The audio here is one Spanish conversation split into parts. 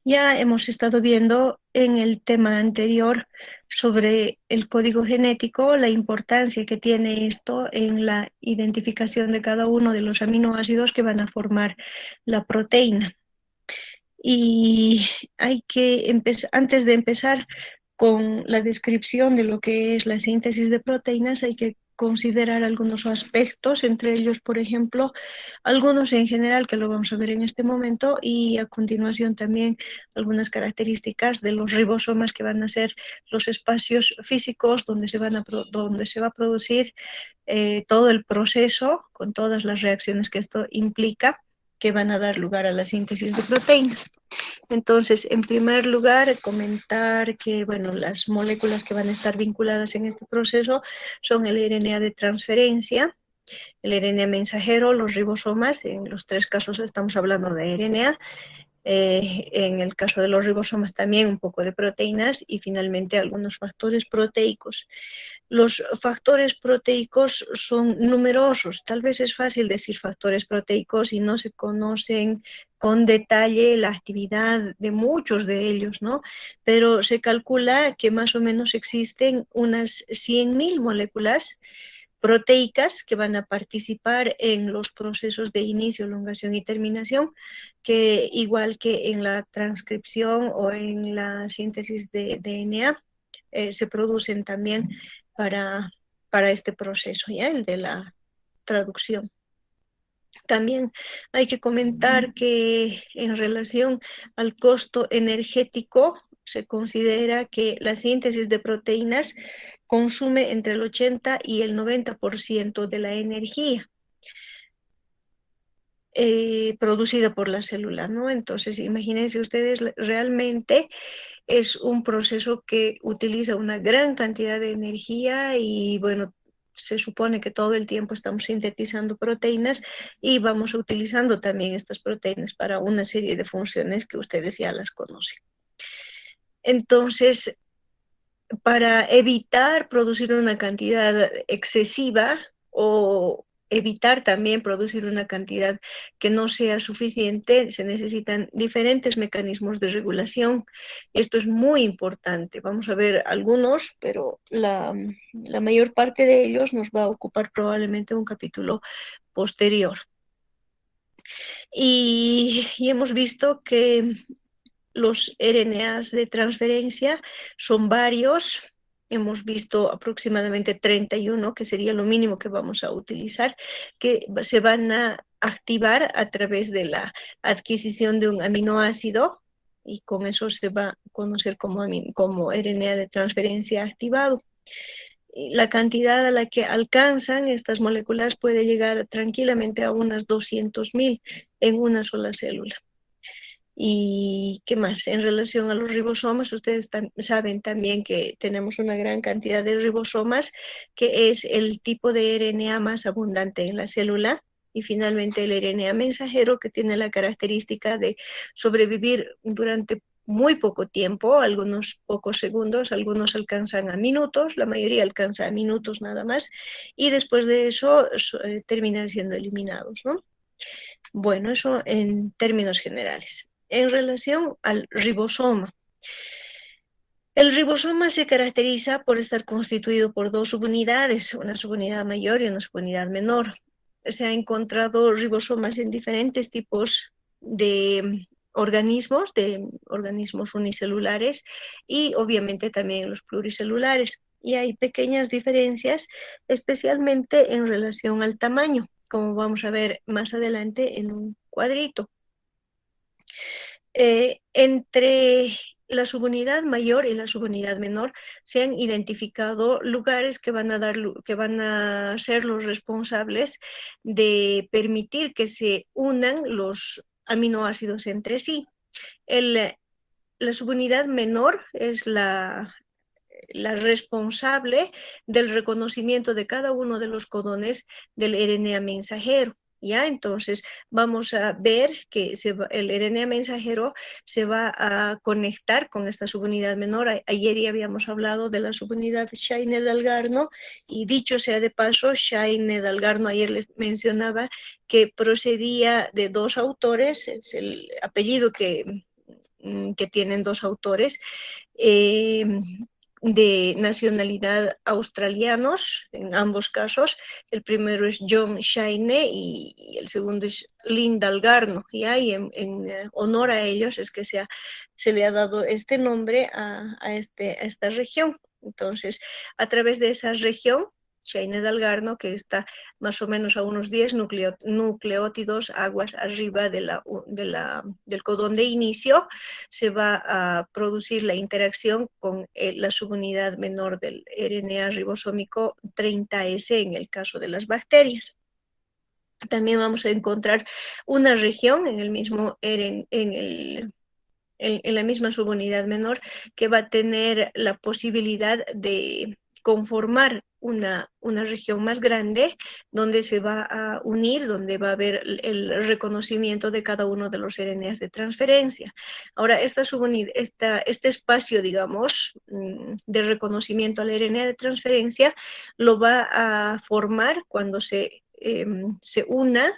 Ya hemos estado viendo en el tema anterior sobre el código genético, la importancia que tiene esto en la identificación de cada uno de los aminoácidos que van a formar la proteína. Y hay que empezar, antes de empezar con la descripción de lo que es la síntesis de proteínas, hay que considerar algunos aspectos, entre ellos, por ejemplo, algunos en general que lo vamos a ver en este momento y a continuación también algunas características de los ribosomas que van a ser los espacios físicos donde donde se va a producir todo el proceso con todas las reacciones que esto implica que van a dar lugar a la síntesis de proteínas. Entonces, en primer lugar, comentar que, bueno, las moléculas que van a estar vinculadas en este proceso son el RNA de transferencia, el RNA mensajero, los ribosomas, en los tres casos estamos hablando de RNA, en el caso de los ribosomas también un poco de proteínas y finalmente algunos factores proteicos. Los factores proteicos son numerosos. Tal vez es fácil decir factores proteicos y no se conocen con detalle la actividad de muchos de ellos, ¿no? Pero se calcula que más o menos existen unas 100.000 moléculas proteicas que van a participar en los procesos de inicio, elongación y terminación, que igual que en la transcripción o en la síntesis de DNA, se producen también para, para este proceso, ¿ya? El de la traducción. También hay que comentar que en relación al costo energético, se considera que la síntesis de proteínas consume entre el 80 y el 90% de la energía producida por la célula, ¿no? Entonces, imagínense ustedes, realmente es un proceso que utiliza una gran cantidad de energía y, bueno, se supone que todo el tiempo estamos sintetizando proteínas y vamos utilizando también estas proteínas para una serie de funciones que ustedes ya las conocen. Entonces, para evitar producir una cantidad excesiva o evitar también producir una cantidad que no sea suficiente, se necesitan diferentes mecanismos de regulación. Esto es muy importante. Vamos a ver algunos, pero la mayor parte de ellos nos va a ocupar probablemente un capítulo posterior. Y hemos visto que los RNAs de transferencia son varios. Hemos visto aproximadamente 31, que sería lo mínimo que vamos a utilizar, que se van a activar a través de la adquisición de un aminoácido y con eso se va a conocer como RNA de transferencia activado. La cantidad a la que alcanzan estas moléculas puede llegar tranquilamente a unas 200.000 en una sola célula. ¿Y qué más? En relación a los ribosomas, ustedes saben también que tenemos una gran cantidad de ribosomas, que es el tipo de RNA más abundante en la célula. Y finalmente el RNA mensajero, que tiene la característica de sobrevivir durante muy poco tiempo, algunos pocos segundos, algunos alcanzan a minutos, la mayoría alcanza a minutos nada más, y después de eso terminan siendo eliminados, ¿no? Bueno, eso en términos generales. En relación al ribosoma, el ribosoma se caracteriza por estar constituido por dos subunidades, una subunidad mayor y una subunidad menor. Se ha encontrado ribosomas en diferentes tipos de organismos unicelulares y obviamente también los pluricelulares. Y hay pequeñas diferencias, especialmente en relación al tamaño, como vamos a ver más adelante en un cuadrito. Entre la subunidad mayor y la subunidad menor se han identificado lugares que van a ser los responsables de permitir que se unan los aminoácidos entre sí. La subunidad menor es la responsable del reconocimiento de cada uno de los codones del RNA mensajero. ¿Ya? Entonces vamos a ver que el RNA mensajero se va a conectar con esta subunidad menor. Ayer ya habíamos hablado de la subunidad Shine-Dalgarno, y dicho sea de paso, Shine-Dalgarno ayer les mencionaba que procedía de dos autores, es el apellido que tienen dos autores, de nacionalidad australianos, en ambos casos. El primero es John Shine y el segundo es Lynn Dalgarno, ¿ya? Y en honor a ellos es que se le ha dado este nombre a esta región. Entonces, a través de esa región, Shine-Dalgarno, que está más o menos a unos 10 nucleótidos aguas arriba del codón de inicio, se va a producir la interacción con la subunidad menor del RNA ribosómico 30S en el caso de las bacterias. También vamos a encontrar una región en el mismo en la misma subunidad menor que va a tener la posibilidad de conformar una región más grande donde se va a unir, donde va a haber el reconocimiento de cada uno de los RNAs de transferencia. Ahora, este espacio, digamos, de reconocimiento al RNA de transferencia lo va a formar cuando se una,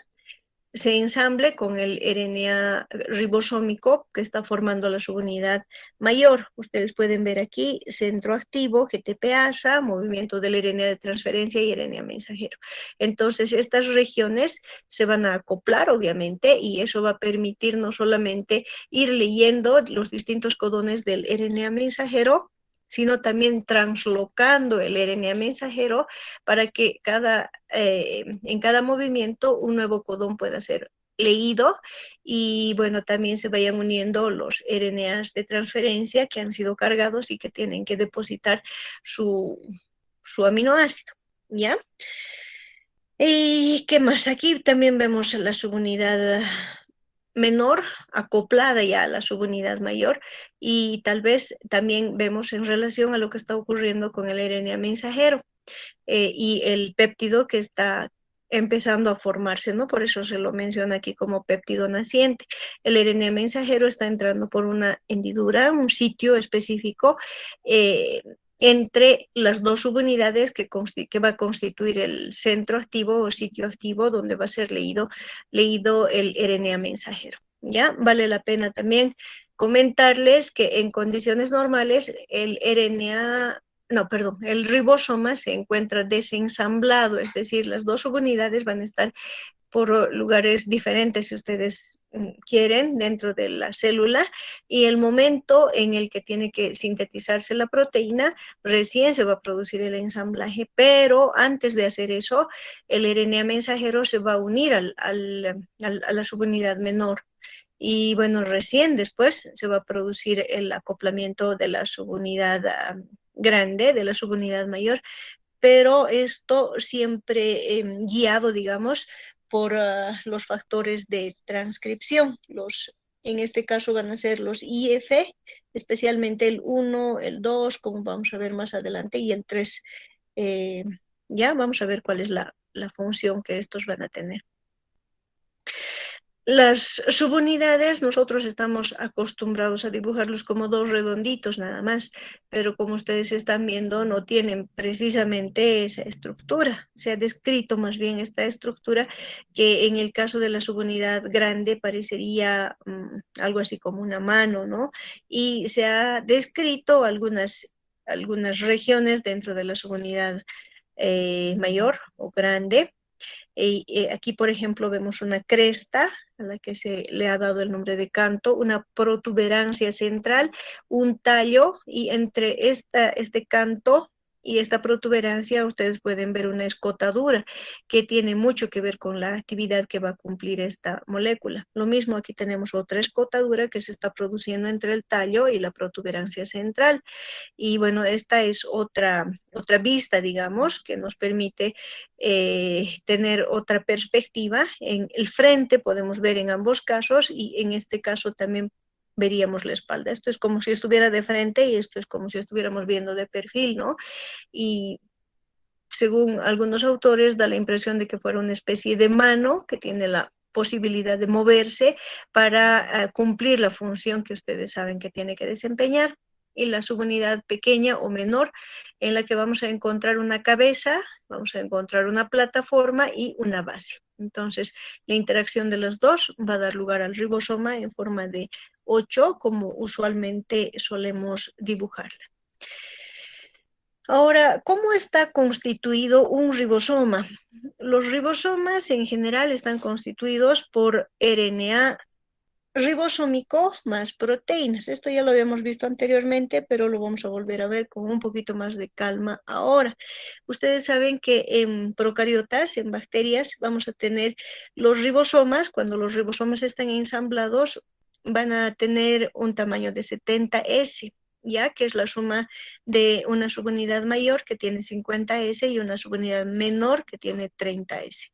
se ensamble con el RNA ribosómico que está formando la subunidad mayor. Ustedes pueden ver aquí centro activo, GTPasa, movimiento del RNA de transferencia y RNA mensajero. Entonces, estas regiones se van a acoplar, obviamente, y eso va a permitir no solamente ir leyendo los distintos codones del RNA mensajero, sino también translocando el RNA mensajero para que en cada movimiento un nuevo codón pueda ser leído, y bueno, también se vayan uniendo los RNAs de transferencia que han sido cargados y que tienen que depositar su aminoácido, ¿ya? ¿Y qué más? Aquí también vemos la subunidad menor acoplada ya a la subunidad mayor, y tal vez también vemos en relación a lo que está ocurriendo con el RNA mensajero y el péptido que está empezando a formarse, ¿no? Por eso se lo menciona aquí como péptido naciente. El RNA mensajero está entrando por una hendidura, un sitio específico entre las dos subunidades que va a constituir el centro activo o sitio activo donde va a ser leído el RNA mensajero. ¿Ya? Vale la pena también comentarles que en condiciones normales el ribosoma se encuentra desensamblado, es decir, las dos subunidades van a estar por lugares diferentes, si ustedes quieren, dentro de la célula, y el momento en el que tiene que sintetizarse la proteína, recién se va a producir el ensamblaje, pero antes de hacer eso, el RNA mensajero se va a unir a la subunidad menor. Y bueno, recién después se va a producir el acoplamiento de la subunidad grande, de la subunidad mayor, pero esto siempre guiado, digamos, por los factores de transcripción. En este caso van a ser los IF, especialmente el 1, el 2, como vamos a ver más adelante, y el 3. Ya vamos a ver cuál es la función que estos van a tener. Las subunidades nosotros estamos acostumbrados a dibujarlos como dos redonditos nada más, pero como ustedes están viendo no tienen precisamente esa estructura. Se ha descrito más bien esta estructura que en el caso de la subunidad grande parecería algo así como una mano, ¿no? Y se ha descrito algunas regiones dentro de la subunidad mayor o grande. Aquí, por ejemplo, vemos una cresta a la que se le ha dado el nombre de canto, una protuberancia central, un tallo, y entre este canto y esta protuberancia ustedes pueden ver una escotadura que tiene mucho que ver con la actividad que va a cumplir esta molécula. Lo mismo, aquí tenemos otra escotadura que se está produciendo entre el tallo y la protuberancia central. Y bueno, esta es otra vista, digamos, que nos permite tener otra perspectiva. En el frente podemos ver en ambos casos, y en este caso también veríamos la espalda. Esto es como si estuviera de frente y esto es como si estuviéramos viendo de perfil, ¿no? Y según algunos autores, da la impresión de que fuera una especie de mano que tiene la posibilidad de moverse para cumplir la función que ustedes saben que tiene que desempeñar. Y la subunidad pequeña o menor, en la que vamos a encontrar una cabeza, vamos a encontrar una plataforma y una base. Entonces, la interacción de los dos va a dar lugar al ribosoma en forma de 8, como usualmente solemos dibujarla. Ahora, ¿cómo está constituido un ribosoma? Los ribosomas en general están constituidos por RNA ribosómico más proteínas. Esto ya lo habíamos visto anteriormente, pero lo vamos a volver a ver con un poquito más de calma ahora. Ustedes saben que en procariotas, en bacterias, vamos a tener los ribosomas. Cuando los ribosomas están ensamblados, van a tener un tamaño de 70S, ya que es la suma de una subunidad mayor que tiene 50S y una subunidad menor que tiene 30S.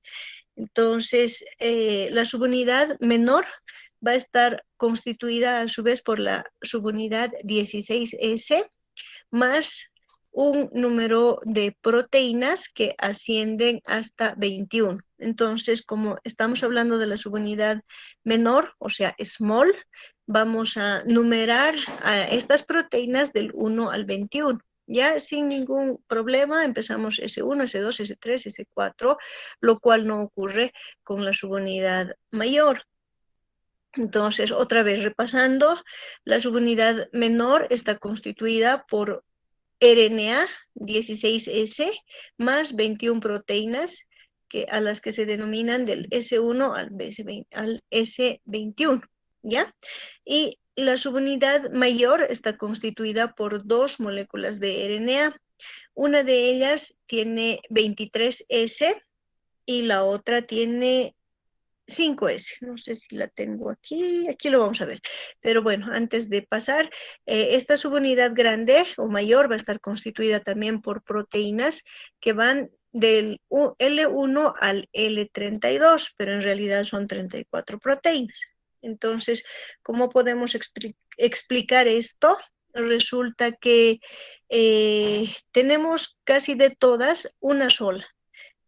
Entonces, la subunidad menor va a estar constituida a su vez por la subunidad 16S más un número de proteínas que ascienden hasta 21. Entonces, como estamos hablando de la subunidad menor, o sea, small, vamos a numerar a estas proteínas del 1 al 21. Ya sin ningún problema empezamos S1, S2, S3, S4, lo cual no ocurre con la subunidad mayor. Entonces, otra vez repasando, la subunidad menor está constituida por RNA 16S más 21 proteínas a las que se denominan del S1 al S21, ¿ya? Y la subunidad mayor está constituida por 2 moléculas de RNA. Una de ellas tiene 23S y la otra tiene 5S, no sé si la tengo aquí lo vamos a ver. Pero bueno, antes de pasar, esta subunidad grande o mayor va a estar constituida también por proteínas que van del L1 al L32, pero en realidad son 34 proteínas. Entonces, ¿cómo podemos explicar esto? Resulta que tenemos casi de todas una sola,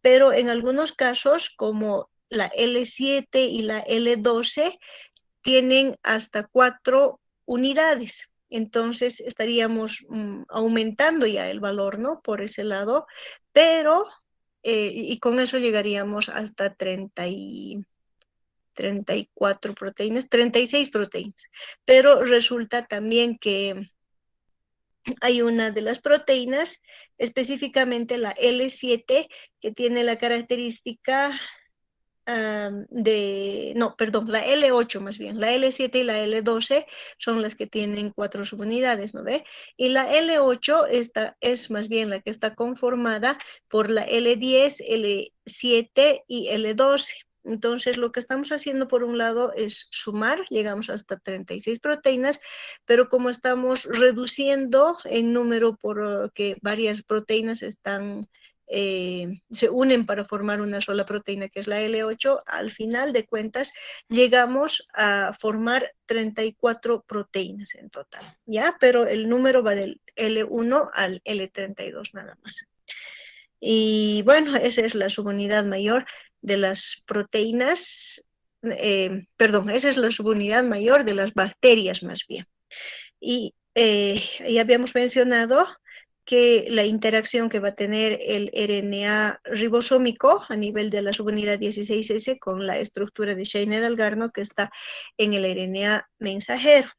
pero en algunos casos, como la L7 y la L12, tienen hasta 4 unidades. Entonces estaríamos aumentando ya el valor, ¿no? Por ese lado, pero, y con eso llegaríamos hasta 34 proteínas, 36 proteínas. Pero resulta también que hay una de las proteínas, específicamente la L7, que tiene la característica la L8 más bien, la L7 y la L12 son las que tienen 4 subunidades, ¿no ve? Y la L8 es más bien la que está conformada por la L10, L7 y L12. Entonces, lo que estamos haciendo por un lado es sumar, llegamos hasta 36 proteínas, pero como estamos reduciendo en número porque varias proteínas se unen para formar una sola proteína que es la L8, al final de cuentas llegamos a formar 34 proteínas en total, ¿ya? Pero el número va del L1 al L32 nada más. Y bueno, esa es la subunidad mayor de las proteínas, esa es la subunidad mayor de las bacterias más bien. Y ya habíamos mencionado que la interacción que va a tener el RNA ribosómico a nivel de la subunidad 16S con la estructura de Shane-Dalgarno que está en el RNA mensajero.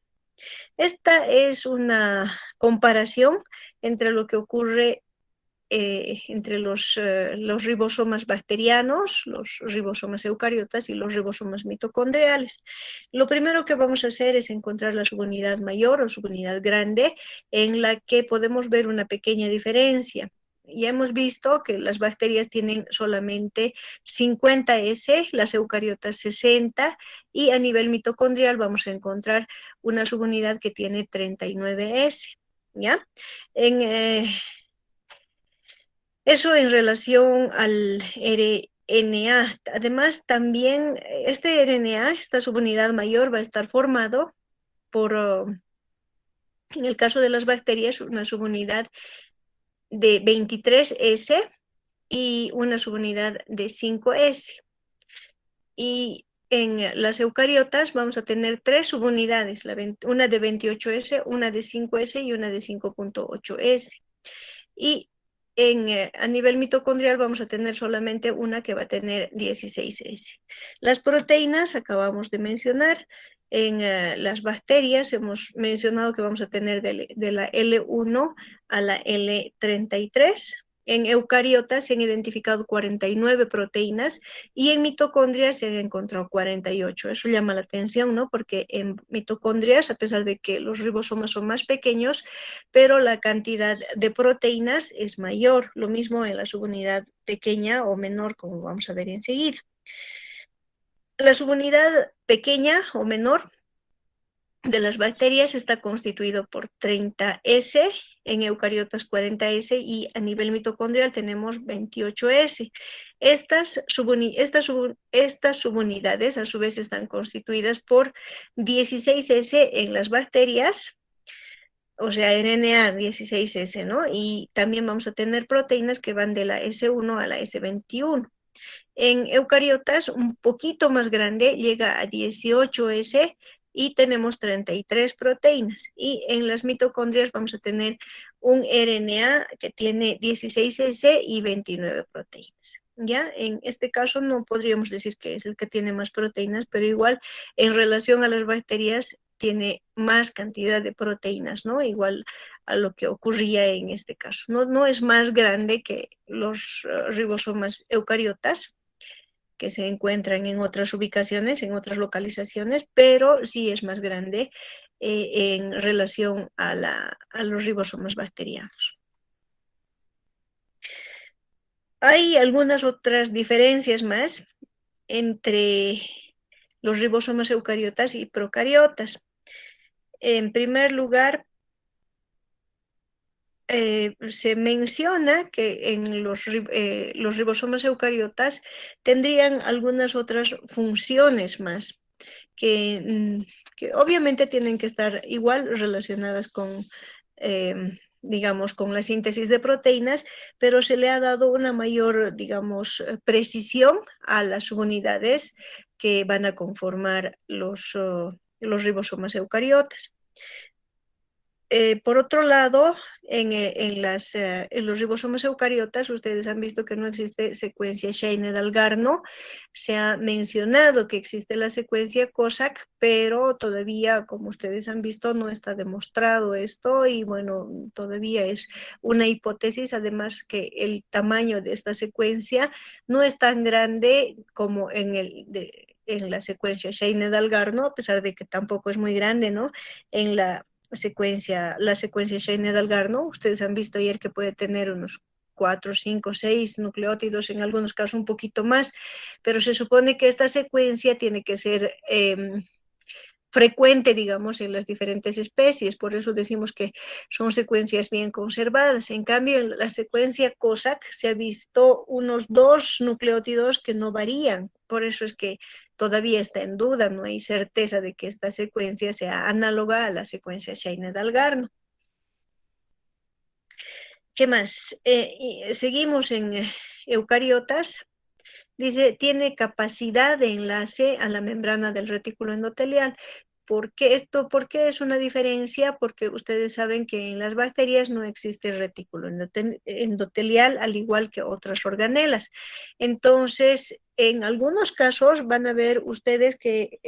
Esta es una comparación entre lo que ocurre entre los ribosomas bacterianos, los ribosomas eucariotas y los ribosomas mitocondriales. Lo primero que vamos a hacer es encontrar la subunidad mayor o subunidad grande en la que podemos ver una pequeña diferencia. Ya hemos visto que las bacterias tienen solamente 50S, las eucariotas 60, y a nivel mitocondrial vamos a encontrar una subunidad que tiene 39S, ¿ya? Eso en relación al RNA. Además, también este RNA, esta subunidad mayor, va a estar formado por, en el caso de las bacterias, una subunidad de 23S y una subunidad de 5S. Y en las eucariotas vamos a tener 3 subunidades, una de 28S, una de 5S y una de 5.8S. Y a nivel mitocondrial vamos a tener solamente una que va a tener 16S. Las proteínas acabamos de mencionar. En las bacterias hemos mencionado que vamos a tener de la L1 a la L33. En eucariotas se han identificado 49 proteínas y en mitocondrias se han encontrado 48. Eso llama la atención, ¿no? Porque en mitocondrias, a pesar de que los ribosomas son más pequeños, pero la cantidad de proteínas es mayor. Lo mismo en la subunidad pequeña o menor, como vamos a ver enseguida. La subunidad pequeña o menor de las bacterias está constituido por 30S, en eucariotas 40S y a nivel mitocondrial tenemos 28S. Estas subunidades a su vez están constituidas por 16S en las bacterias, o sea, RNA 16S, ¿no? Y también vamos a tener proteínas que van de la S1 a la S21. En eucariotas, un poquito más grande, llega a 18S y tenemos 33 proteínas. Y en las mitocondrias vamos a tener un RNA que tiene 16S y 29 proteínas. ¿Ya? En este caso no podríamos decir que es el que tiene más proteínas, pero igual en relación a las bacterias tiene más cantidad de proteínas, ¿no? Igual a lo que ocurría en este caso. No es más grande que los ribosomas eucariotas, que se encuentran en otras ubicaciones, en otras localizaciones, pero sí es más grande en relación a los ribosomas bacterianos. Hay algunas otras diferencias más entre los ribosomas eucariotas y procariotas. En primer lugar, se menciona que en los ribosomas eucariotas tendrían algunas otras funciones más que obviamente tienen que estar igual relacionadas con, digamos, con la síntesis de proteínas, pero se le ha dado una mayor, digamos, precisión a las subunidades que van a conformar los ribosomas eucariotas. Por otro lado, en los ribosomas eucariotas, ustedes han visto que no existe secuencia Scheiner-Dalgarno. Se ha mencionado que existe la secuencia COSAC, pero todavía, como ustedes han visto, no está demostrado esto y bueno, todavía es una hipótesis, además que el tamaño de esta secuencia no es tan grande como en la secuencia Scheiner-Dalgarno, a pesar de que tampoco es muy grande, ¿no? En la secuencia Scheiner-Dalgarno, ustedes han visto ayer que puede tener unos 4, 5, 6 nucleótidos, en algunos casos un poquito más, pero se supone que esta secuencia tiene que ser frecuente, digamos, en las diferentes especies, por eso decimos que son secuencias bien conservadas. En cambio, en la secuencia COSAC se ha visto unos 2 nucleótidos que no varían, por eso es que todavía está en duda, no hay certeza de que esta secuencia sea análoga a la secuencia Scheiner-Dalgarno. ¿Qué más? Seguimos en eucariotas. Dice, tiene capacidad de enlace a la membrana del retículo endotelial. ¿Por qué esto? ¿Por qué es una diferencia? Porque ustedes saben que en las bacterias no existe retículo endotelial, al igual que otras organelas. Entonces, en algunos casos van a ver ustedes que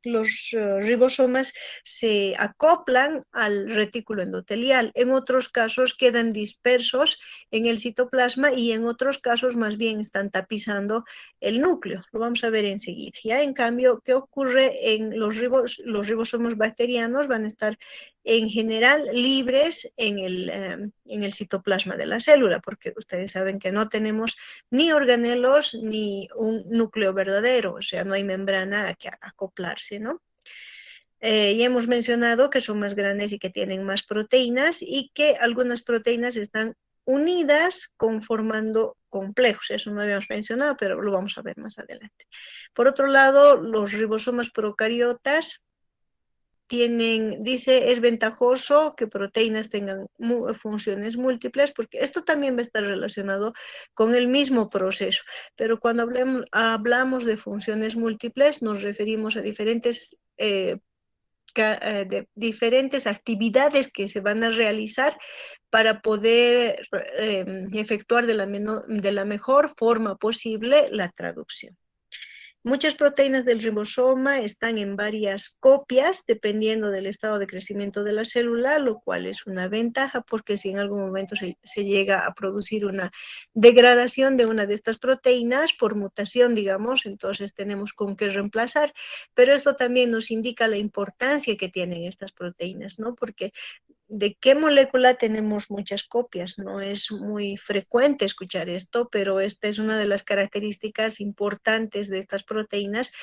los ribosomas se acoplan al retículo endotelial. En otros casos quedan dispersos en el citoplasma y en otros casos más bien están tapizando el núcleo. Lo vamos a ver enseguida. Ya en cambio, ¿qué ocurre en los ribosomas bacterianos? Van a estar en general libres en el citoplasma de la célula, porque ustedes saben que no tenemos ni organelos ni un núcleo verdadero, o sea, no hay membrana a que acoplarse, ¿no? Ya hemos mencionado que son más grandes y que tienen más proteínas y que algunas proteínas están unidas conformando complejos. Eso no habíamos mencionado, pero lo vamos a ver más adelante. Por otro lado, los ribosomas procariotas dice, es ventajoso que proteínas tengan funciones múltiples, porque esto también va a estar relacionado con el mismo proceso. Pero cuando hablamos de funciones múltiples, nos referimos a de diferentes actividades que se van a realizar para poder efectuar de la mejor forma posible la traducción. Muchas proteínas del ribosoma están en varias copias, dependiendo del estado de crecimiento de la célula, lo cual es una ventaja, porque si en algún momento se llega a producir una degradación de una de estas proteínas por mutación, digamos, entonces tenemos con qué reemplazar. Pero esto también nos indica la importancia que tienen estas proteínas, ¿no? Porque ¿de qué molécula tenemos muchas copias? No es muy frecuente escuchar esto, pero esta es una de las características importantes de estas proteínas,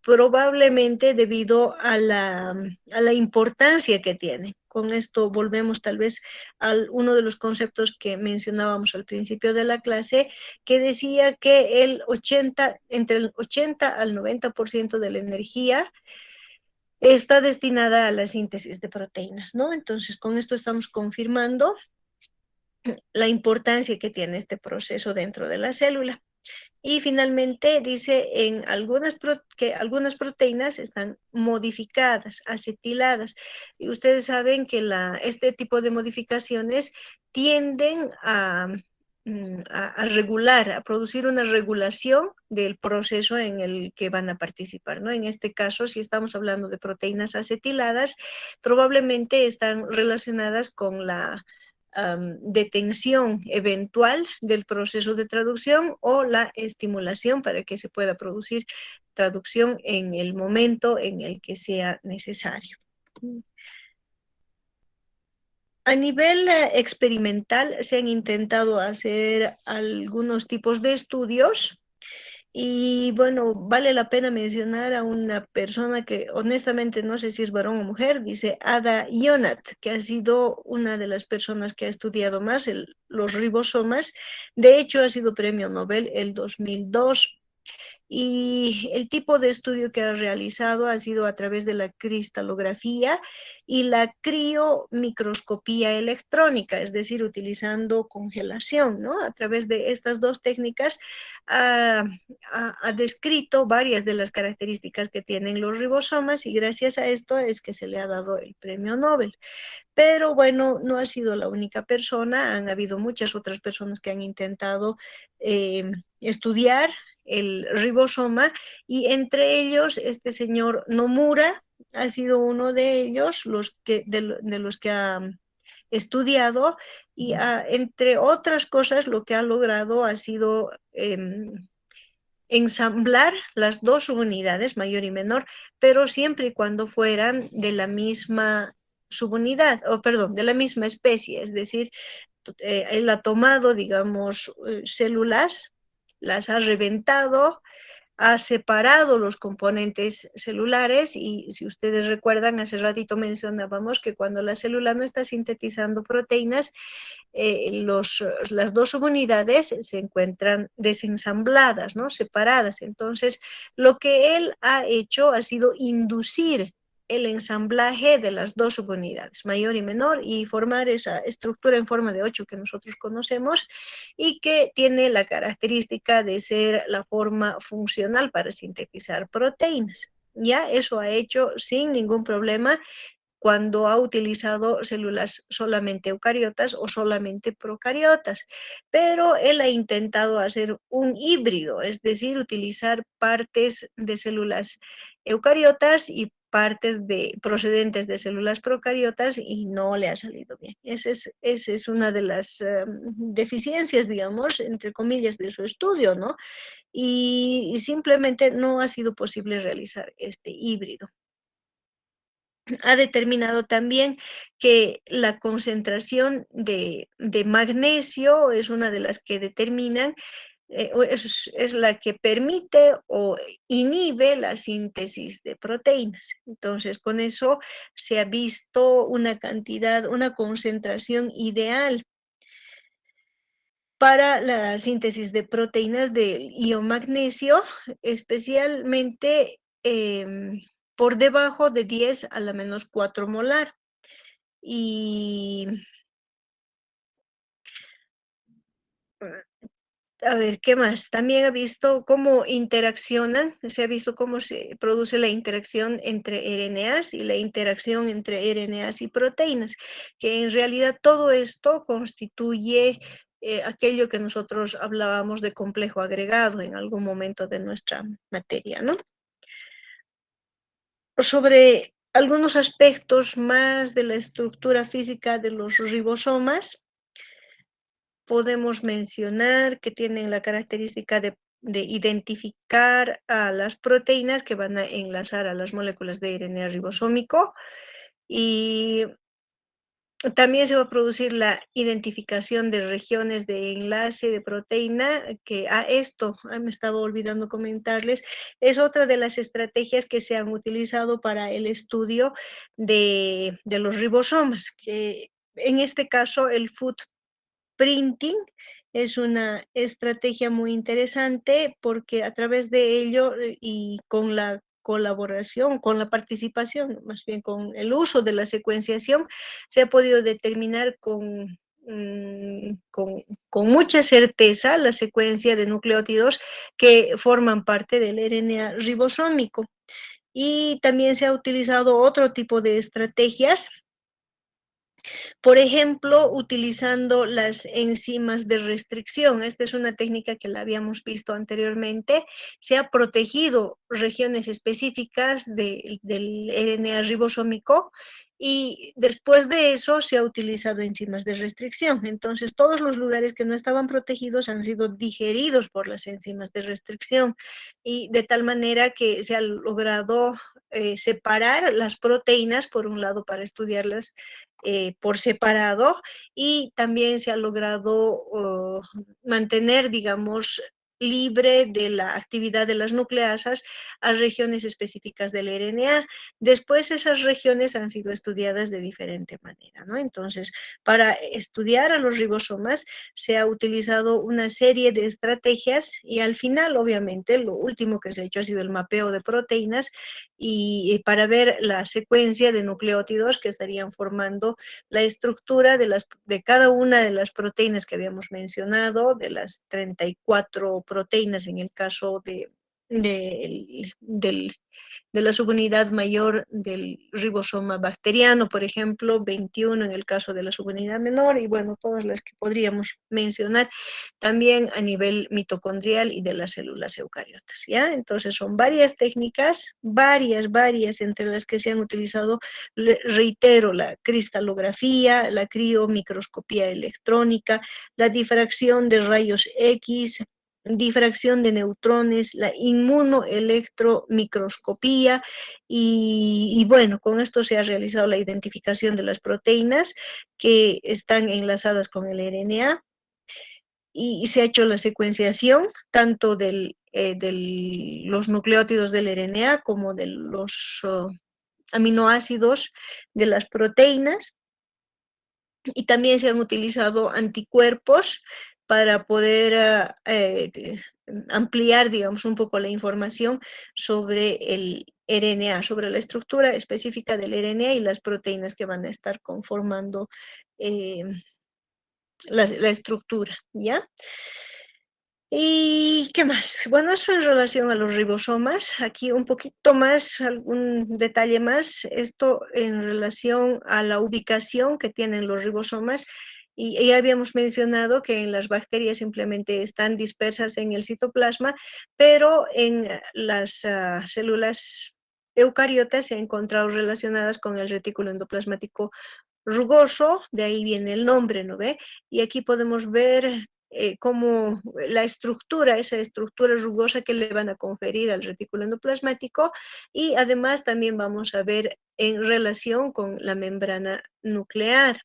probablemente debido a la importancia que tiene. Con esto volvemos tal vez a uno de los conceptos que mencionábamos al principio de la clase, que decía que entre el 80 al 90% de la energía está destinada a la síntesis de proteínas, ¿no? Entonces, con esto estamos confirmando la importancia que tiene este proceso dentro de la célula. Y finalmente dice que algunas proteínas están modificadas, acetiladas. Y ustedes saben que este tipo de modificaciones tienden a regular, a producir una regulación del proceso en el que van a participar, ¿no? En este caso, si estamos hablando de proteínas acetiladas, probablemente están relacionadas con la detención eventual del proceso de traducción o la estimulación para que se pueda producir traducción en el momento en el que sea necesario. A nivel experimental se han intentado hacer algunos tipos de estudios. Y bueno, vale la pena mencionar a una persona que honestamente no sé si es varón o mujer, dice Ada Yonath, que ha sido una de las personas que ha estudiado más los ribosomas. De hecho, ha sido premio Nobel el 2002. Y el tipo de estudio que ha realizado ha sido a través de la cristalografía y la criomicroscopía electrónica, es decir, utilizando congelación, ¿no? A través de estas dos técnicas ha descrito varias de las características que tienen los ribosomas y gracias a esto es que se le ha dado el premio Nobel. Pero bueno, no ha sido la única persona, han habido muchas otras personas que han intentado estudiar el ribosoma y entre ellos este señor Nomura ha sido uno de ellos, de los que ha estudiado y entre otras cosas lo que ha logrado ha sido ensamblar las dos subunidades, mayor y menor, pero siempre y cuando fueran de la misma subunidad, o perdón, de la misma especie, es decir, él ha tomado, digamos, células, las ha reventado, ha separado los componentes celulares y si ustedes recuerdan, hace ratito mencionábamos que cuando la célula no está sintetizando proteínas, las dos subunidades se encuentran desensambladas, ¿no? Separadas. Entonces, lo que él ha hecho ha sido inducir el ensamblaje de las dos subunidades, mayor y menor, y formar esa estructura en forma de 8 que nosotros conocemos y que tiene la característica de ser la forma funcional para sintetizar proteínas. Ya eso ha hecho sin ningún problema cuando ha utilizado células solamente eucariotas o solamente procariotas, pero él ha intentado hacer un híbrido, es decir, utilizar partes de células eucariotas y partes procedentes de células procariotas y no le ha salido bien. Esa es una de las deficiencias, digamos, entre comillas, de su estudio, ¿no? Y simplemente no ha sido posible realizar este híbrido. Ha determinado también que la concentración de magnesio es una de las que determinan, es la que permite o inhibe la síntesis de proteínas. Entonces, con eso se ha visto una concentración ideal para la síntesis de proteínas del ion magnesio, especialmente por debajo de 10 a la menos 4 molar. Y a ver, ¿qué más? También he visto cómo interaccionan, se ha visto cómo se produce la interacción entre RNAs y la interacción entre RNAs y proteínas, que en realidad todo esto constituye aquello que nosotros hablábamos de complejo agregado en algún momento de nuestra materia, ¿no? Sobre algunos aspectos más de la estructura física de los ribosomas, podemos mencionar que tienen la característica de identificar a las proteínas que van a enlazar a las moléculas de RNA ribosómico, y también se va a producir la identificación de regiones de enlace de proteína, que a esto me estaba olvidando comentarles, es otra de las estrategias que se han utilizado para el estudio de los ribosomas, que en este caso el footprinting es una estrategia muy interesante porque a través de ello y con la colaboración, con la participación, más bien con el uso de la secuenciación, se ha podido determinar con mucha certeza la secuencia de nucleótidos que forman parte del RNA ribosómico. Y también se ha utilizado otro tipo de estrategias, por ejemplo, utilizando las enzimas de restricción. Esta es una técnica que la habíamos visto anteriormente. Se ha protegido regiones específicas del RNA ribosómico y después de eso se ha utilizado enzimas de restricción. Entonces, todos los lugares que no estaban protegidos han sido digeridos por las enzimas de restricción, y de tal manera que se ha logrado separar las proteínas, por un lado, para estudiarlas por separado, y también se ha logrado mantener, digamos, libre de la actividad de las nucleasas a regiones específicas del RNA. Después esas regiones han sido estudiadas de diferente manera, ¿no? Entonces, para estudiar a los ribosomas se ha utilizado una serie de estrategias, y al final, obviamente, lo último que se ha hecho ha sido el mapeo de proteínas y para ver la secuencia de nucleótidos que estarían formando la estructura de cada una de las proteínas que habíamos mencionado, de las 34 proteínas en el caso de la subunidad mayor del ribosoma bacteriano, por ejemplo, 21 en el caso de la subunidad menor, y bueno, todas las que podríamos mencionar también a nivel mitocondrial y de las células eucariotas, ¿ya? Entonces son varias técnicas, varias, entre las que se han utilizado, reitero, la cristalografía, la criomicroscopía electrónica, la difracción de rayos X, difracción de neutrones, la inmunoelectromicroscopía, y bueno, con esto se ha realizado la identificación de las proteínas que están enlazadas con el RNA, y se ha hecho la secuenciación tanto de los nucleótidos del RNA como de los aminoácidos de las proteínas, y también se han utilizado anticuerpos para poder ampliar, digamos, un poco la información sobre el RNA, sobre la estructura específica del RNA y las proteínas que van a estar conformando eh, la estructura, ¿ya? ¿Y qué más? Bueno, eso en relación a los ribosomas. Aquí un poquito más, algún detalle más. Esto en relación a la ubicación que tienen los ribosomas. Y ya habíamos mencionado que en las bacterias simplemente están dispersas en el citoplasma, pero en las células eucariotas se han encontrado relacionadas con el retículo endoplasmático rugoso, de ahí viene el nombre, ¿no ve? Y aquí podemos ver cómo la estructura, esa estructura rugosa que le van a conferir al retículo endoplasmático, y además también vamos a ver en relación con la membrana nuclear.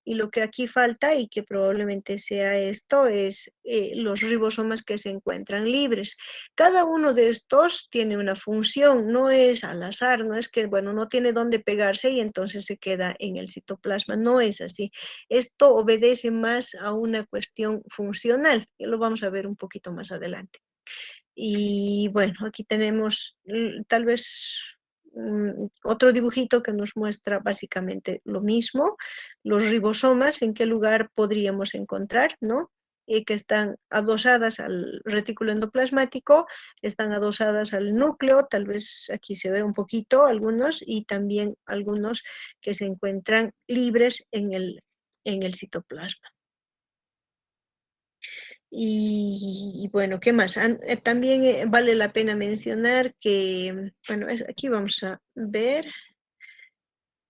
Y lo que aquí falta, y que probablemente sea esto, es los ribosomas que se encuentran libres. Cada uno de estos tiene una función, no es al azar, no es que, bueno, no tiene dónde pegarse y entonces se queda en el citoplasma, no es así. Esto obedece más a una cuestión funcional, y lo vamos a ver un poquito más adelante. Y bueno, aquí tenemos tal vez otro dibujito que nos muestra básicamente lo mismo, los ribosomas, en qué lugar podríamos encontrar, ¿no? Y que están adosadas al retículo endoplasmático, están adosadas al núcleo, tal vez aquí se ve un poquito algunos, y también algunos que se encuentran libres en el citoplasma. Y bueno, ¿qué más? También vale la pena mencionar que, bueno, aquí vamos a ver,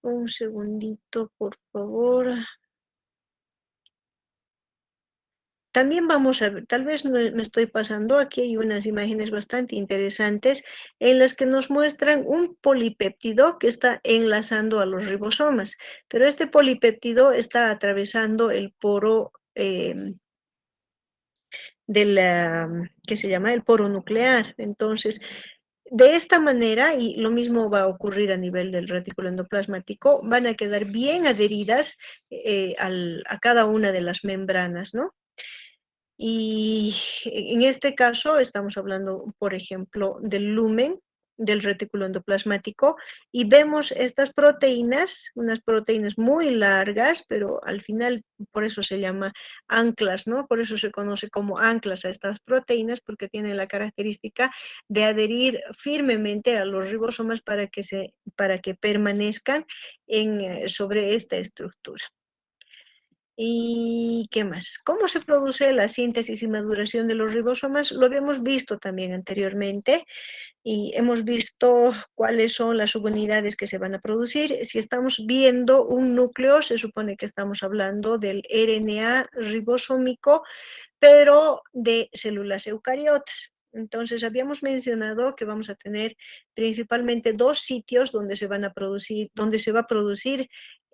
un segundito, por favor. También vamos a ver, tal vez me estoy pasando, aquí hay unas imágenes bastante interesantes en las que nos muestran un polipéptido que está enlazando a los ribosomas, pero este polipéptido está atravesando el poro que se llama el poro nuclear. Entonces, de esta manera, y lo mismo va a ocurrir a nivel del retículo endoplasmático, van a quedar bien adheridas a cada una de las membranas, ¿no? Y en este caso estamos hablando, por ejemplo, del lumen del retículo endoplasmático y vemos estas proteínas, unas proteínas muy largas, pero al final por eso se llama anclas, ¿no? Por eso se conoce como anclas a estas proteínas porque tienen la característica de adherir firmemente a los ribosomas para que permanezcan sobre esta estructura. ¿Y qué más? ¿Cómo se produce la síntesis y maduración de los ribosomas? Lo habíamos visto también anteriormente y hemos visto cuáles son las subunidades que se van a producir. Si estamos viendo un núcleo, se supone que estamos hablando del RNA ribosómico, pero de células eucariotas. Entonces, habíamos mencionado que vamos a tener principalmente dos sitios donde se van a producir, donde se va a producir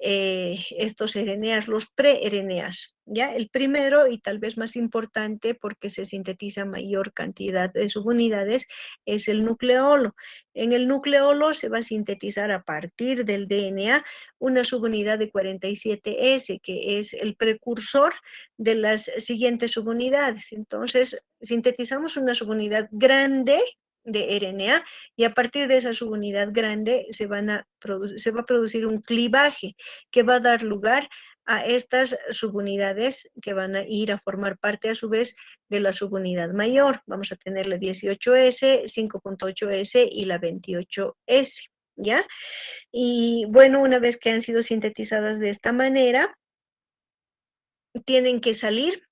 estos RNAs, los pre-RNAs, ¿ya? El primero, y tal vez más importante porque se sintetiza mayor cantidad de subunidades, es el nucleolo. En el nucleolo se va a sintetizar a partir del DNA una subunidad de 47S, que es el precursor de las siguientes subunidades. Entonces, sintetizamos una subunidad grande de RNA y a partir de esa subunidad grande se va a producir un clivaje que va a dar lugar a estas subunidades que van a ir a formar parte a su vez de la subunidad mayor. Vamos a tener la 18S, 5.8S y la 28S, ¿ya? Y bueno, una vez que han sido sintetizadas de esta manera, tienen que salir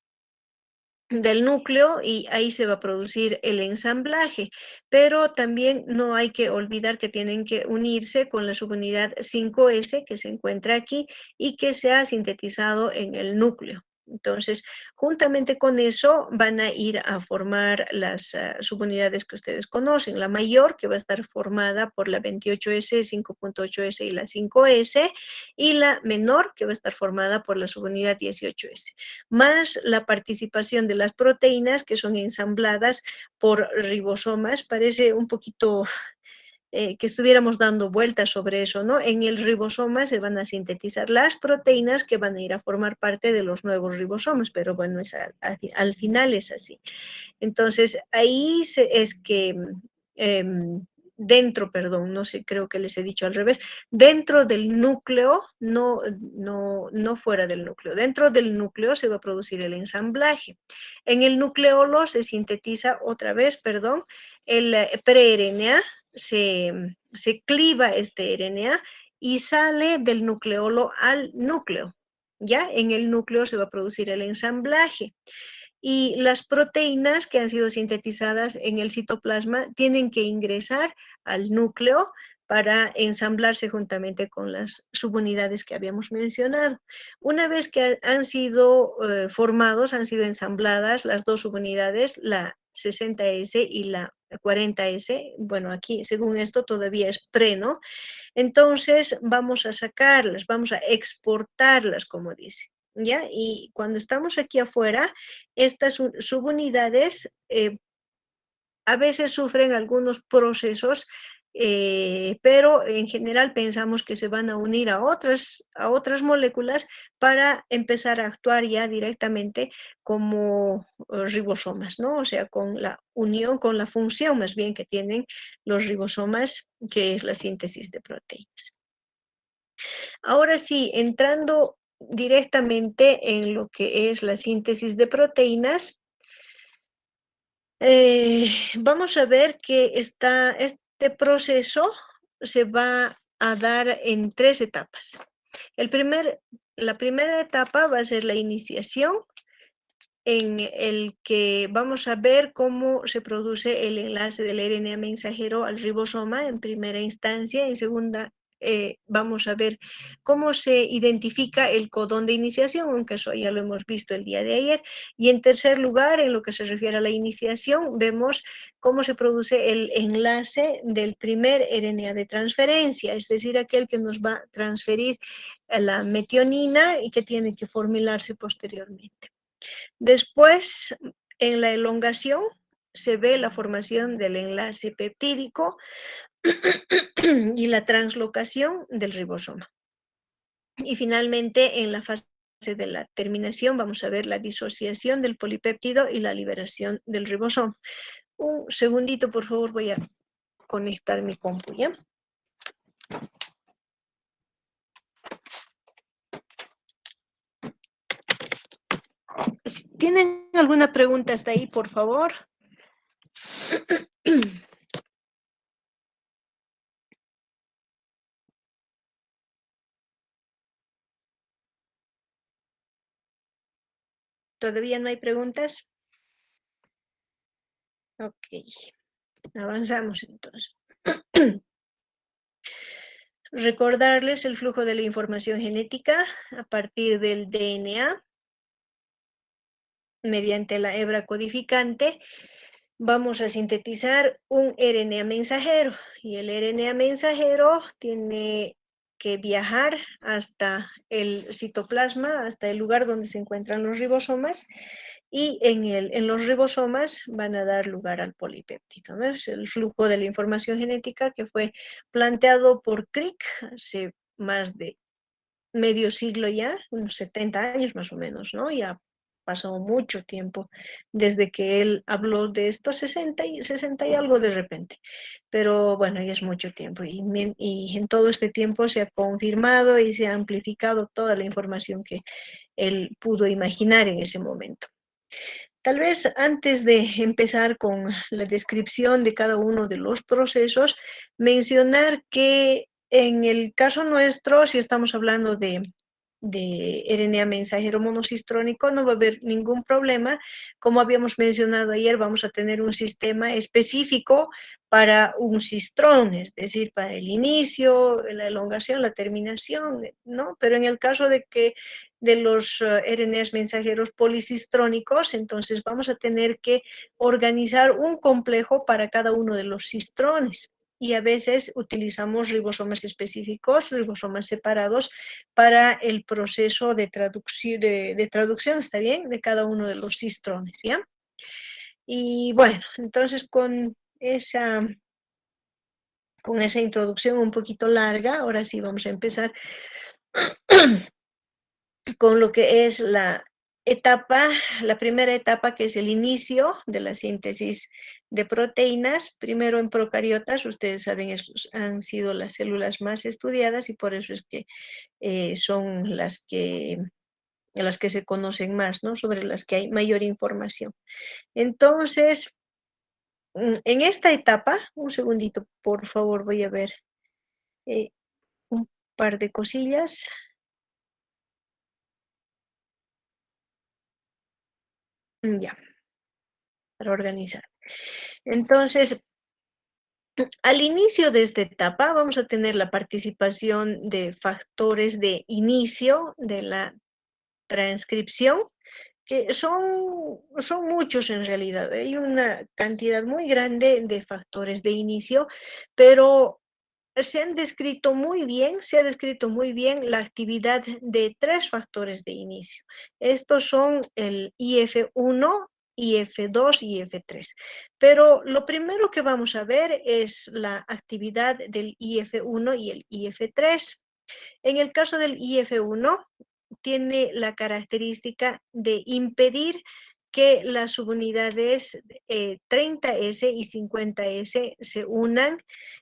del núcleo y ahí se va a producir el ensamblaje, pero también no hay que olvidar que tienen que unirse con la subunidad 5S que se encuentra aquí y que se ha sintetizado en el núcleo. Entonces, juntamente con eso van a ir a formar las subunidades que ustedes conocen. La mayor, que va a estar formada por la 28S, 5.8S y la 5S, y la menor, que va a estar formada por la subunidad 18S, más la participación de las proteínas que son ensambladas por ribosomas. Parece un poquito que estuviéramos dando vueltas sobre eso, ¿no? En el ribosoma se van a sintetizar las proteínas que van a ir a formar parte de los nuevos ribosomas, pero bueno, al final es así. Entonces, ahí es que dentro, perdón, no sé, creo que les he dicho al revés, dentro del núcleo, no fuera del núcleo, dentro del núcleo se va a producir el ensamblaje. En el nucleolo se sintetiza otra vez, perdón, el pre-RNA, se cliva este RNA y sale del nucleolo al núcleo. Ya en el núcleo se va a producir el ensamblaje y las proteínas que han sido sintetizadas en el citoplasma tienen que ingresar al núcleo para ensamblarse juntamente con las subunidades que habíamos mencionado. Una vez que han sido formados, han sido ensambladas las dos subunidades, la 60S y la 40S, bueno, aquí según esto todavía es pre, ¿no? Entonces vamos a sacarlas, vamos a exportarlas, como dice, ¿ya? Y cuando estamos aquí afuera, estas subunidades a veces sufren algunos procesos pero en general pensamos que se van a unir a otras moléculas para empezar a actuar ya directamente como ribosomas, ¿no? O sea, con la unión, con la función más bien que tienen los ribosomas, que es la síntesis de proteínas. Ahora sí, entrando directamente en lo que es la síntesis de proteínas, vamos a ver que este proceso se va a dar en tres etapas. La primera etapa va a ser la iniciación, en el que vamos a ver cómo se produce el enlace del RNA mensajero al ribosoma en primera instancia. En segunda, vamos a ver cómo se identifica el codón de iniciación, aunque eso ya lo hemos visto el día de ayer. Y en tercer lugar, en lo que se refiere a la iniciación, vemos cómo se produce el enlace del primer RNA de transferencia, es decir, aquel que nos va a transferir la metionina y que tiene que formularse posteriormente. Después, en la elongación, se ve la formación del enlace peptídico y la translocación del ribosoma. Y finalmente, en la fase de la terminación, vamos a ver la disociación del polipéptido y la liberación del ribosoma. Un segundito, por favor, voy a conectar mi compu, ¿ya? Si tienen alguna pregunta hasta ahí, por favor. ¿Todavía no hay preguntas? Ok, avanzamos entonces. Recordarles el flujo de la información genética a partir del DNA mediante la hebra codificante. Vamos a sintetizar un RNA mensajero y el RNA mensajero tiene que viajar hasta el citoplasma, hasta el lugar donde se encuentran los ribosomas, y en los ribosomas van a dar lugar al polipéptido, ¿no? Es el flujo de la información genética que fue planteado por Crick hace más de medio siglo ya, unos 70 años más o menos, ¿no? Ya pasó mucho tiempo desde que él habló de esto, 60 y algo de repente. Pero bueno, ya es mucho tiempo y en todo este tiempo se ha confirmado y se ha amplificado toda la información que él pudo imaginar en ese momento. Tal vez antes de empezar con la descripción de cada uno de los procesos, mencionar que en el caso nuestro, si estamos hablando de RNA mensajero monocistrónico, no va a haber ningún problema. Como habíamos mencionado ayer, vamos a tener un sistema específico para un cistrón, es decir, para el inicio, la elongación, la terminación, ¿no? Pero en el caso de que de los RNAs mensajeros policistrónicos, entonces vamos a tener que organizar un complejo para cada uno de los cistrones. Y a veces utilizamos ribosomas específicos, ribosomas separados, para el proceso de traducción, ¿está bien? De cada uno de los cistrones, ¿ya? Y bueno, entonces con esa introducción un poquito larga, ahora sí vamos a empezar con lo que es la primera etapa, que es el inicio de la síntesis de proteínas. Primero en procariotas, ustedes saben, han sido las células más estudiadas y por eso es que son las que se conocen más, ¿no? Sobre las que hay mayor información. Entonces, en esta etapa, un segundito, por favor, voy a ver un par de cosillas. Ya, para organizar. Entonces, al inicio de esta etapa vamos a tener la participación de factores de inicio de la transcripción, que son muchos en realidad. Hay una cantidad muy grande de factores de inicio, pero se ha descrito muy bien la actividad de tres factores de inicio. Estos son el IF1, IF2 y IF3. Pero lo primero que vamos a ver es la actividad del IF1 y el IF3. En el caso del IF1, tiene la característica de impedir que las subunidades 30S y 50S se unan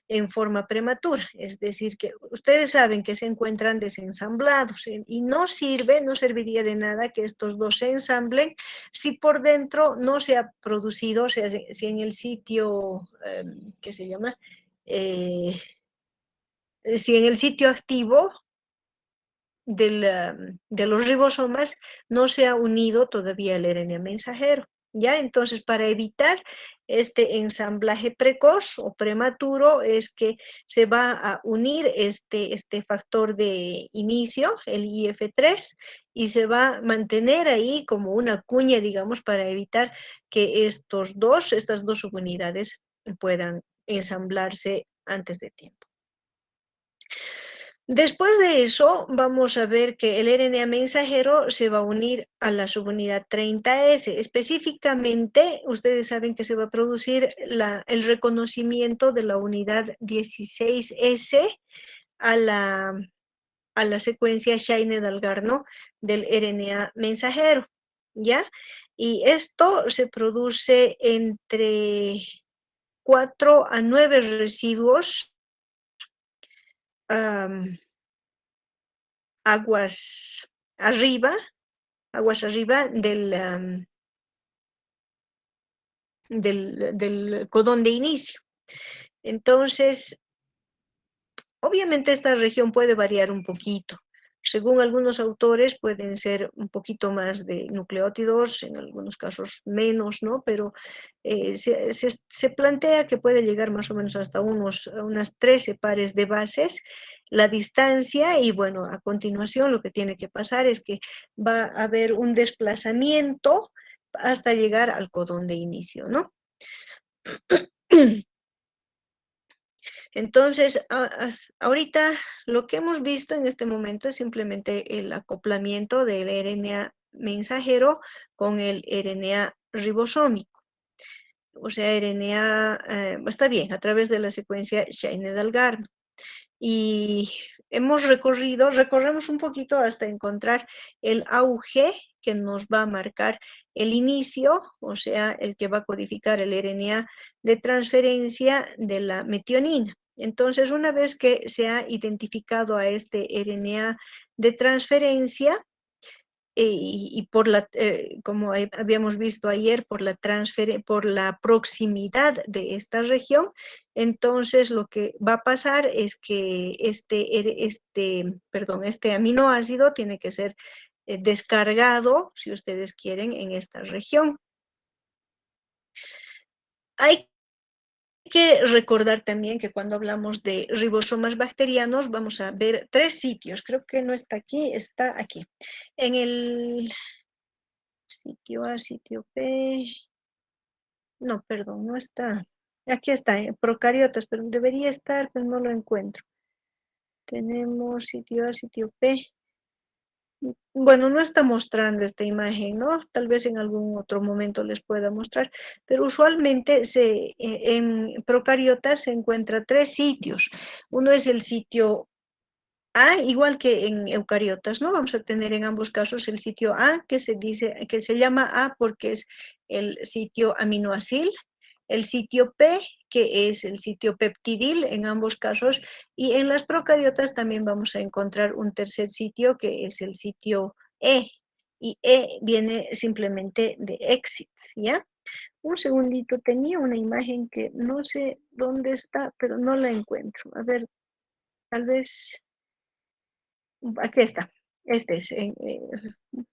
en forma prematura. Es decir, que ustedes saben que se encuentran desensamblados y no sirve, no serviría de nada que estos dos se ensamblen si por dentro no se ha producido, o sea, si en el sitio, ¿qué se llama? Si en el sitio activo de los ribosomas no se ha unido todavía el RNA mensajero. ¿Ya? Entonces, para evitar este ensamblaje precoz o prematuro, es que se va a unir este factor de inicio, el IF3, y se va a mantener ahí como una cuña, digamos, para evitar que estas dos subunidades puedan ensamblarse antes de tiempo. Después de eso, vamos a ver que el RNA mensajero se va a unir a la subunidad 30S. Específicamente, ustedes saben que se va a producir el reconocimiento de la unidad 16S a la secuencia Shine-Dalgarno del RNA mensajero, ¿ya? Y esto se produce entre 4 a 9 residuos aguas arriba, del codón de inicio. Entonces, obviamente esta región puede variar un poquito. Según algunos autores pueden ser un poquito más de nucleótidos, en algunos casos menos, ¿no? Pero se plantea que puede llegar más o menos hasta unas 13 pares de bases la distancia y bueno, a continuación lo que tiene que pasar es que va a haber un desplazamiento hasta llegar al codón de inicio, ¿no? Entonces, ahorita lo que hemos visto en este momento es simplemente el acoplamiento del RNA mensajero con el RNA ribosómico. O sea, RNA, está bien, a través de la secuencia Shine-Dalgarno. Y recorremos un poquito hasta encontrar el auge que nos va a marcar el inicio, o sea, el que va a codificar el RNA de transferencia de la metionina. Entonces, una vez que se ha identificado a este RNA de transferencia, como habíamos visto ayer, por la proximidad de esta región, entonces lo que va a pasar es que este aminoácido tiene que ser descargado, si ustedes quieren, en esta región. Hay que recordar también que cuando hablamos de ribosomas bacterianos vamos a ver 3 sitios. Creo que no está aquí, está aquí. En el sitio A, sitio B. No, perdón, no está. Aquí está, procariotas, pero debería estar, pero no lo encuentro. Tenemos sitio A, sitio B. Bueno, no está mostrando esta imagen, ¿no? Tal vez en algún otro momento les pueda mostrar, pero usualmente en procariotas se encuentra 3 sitios. Uno es el sitio A, igual que en eucariotas, ¿no? Vamos a tener en ambos casos el sitio A, que se llama A porque es el sitio aminoacil, el sitio P, que es el sitio peptidil en ambos casos, y en las procariotas también vamos a encontrar un tercer sitio que es el sitio E, y E viene simplemente de exit, ¿ya? Un segundito, tenía una imagen que no sé dónde está, pero no la encuentro. A ver, tal vez, aquí está. Este es,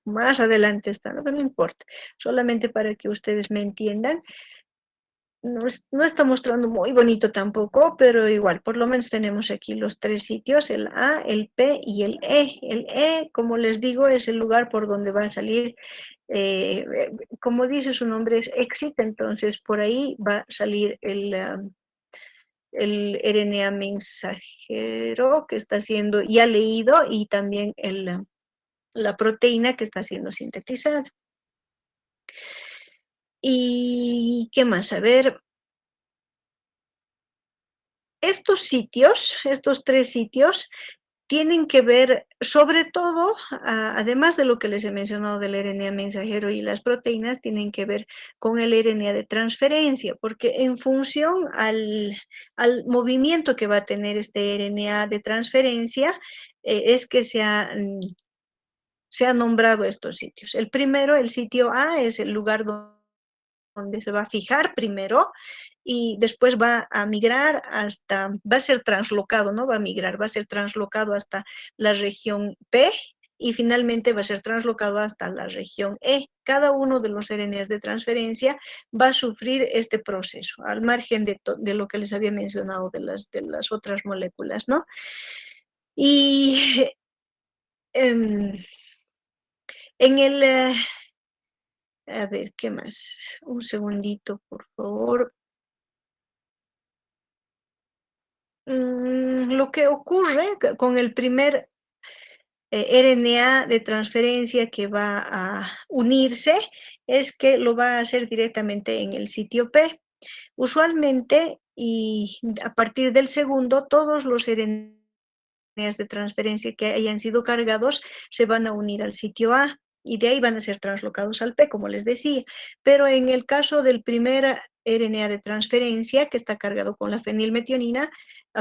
más adelante está, ¿no? Pero no importa, solamente para que ustedes me entiendan. No está mostrando muy bonito tampoco, pero igual, por lo menos tenemos aquí los 3 sitios, el A, el P y el E. El E, como les digo, es el lugar por donde va a salir, como dice su nombre, es exit, entonces por ahí va a salir el RNA mensajero que está siendo ya leído y también la proteína que está siendo sintetizada. ¿Y qué más? A ver, estos sitios, estos tres sitios, tienen que ver, sobre todo, además de lo que les he mencionado del RNA mensajero y las proteínas, tienen que ver con el RNA de transferencia, porque en función al movimiento que va a tener este RNA de transferencia, es que se ha nombrado estos sitios. El primero, el sitio A, es el lugar donde se va a fijar primero y después va a migrar hasta, va a ser translocado, no va a migrar, va a ser translocado hasta la región P y finalmente va a ser translocado hasta la región E. Cada uno de los RNAs de transferencia va a sufrir este proceso, al margen de lo que les había mencionado de las otras moléculas, ¿no? Y en, en el, a ver, ¿qué más? Un segundito, por favor. Lo que ocurre con el primer RNA de transferencia que va a unirse es que lo va a hacer directamente en el sitio P. Usualmente, y a partir del segundo, todos los RNAs de transferencia que hayan sido cargados se van a unir al sitio A y de ahí van a ser translocados al P, como les decía. Pero en el caso del primer RNA de transferencia que está cargado con la fenilmetionina,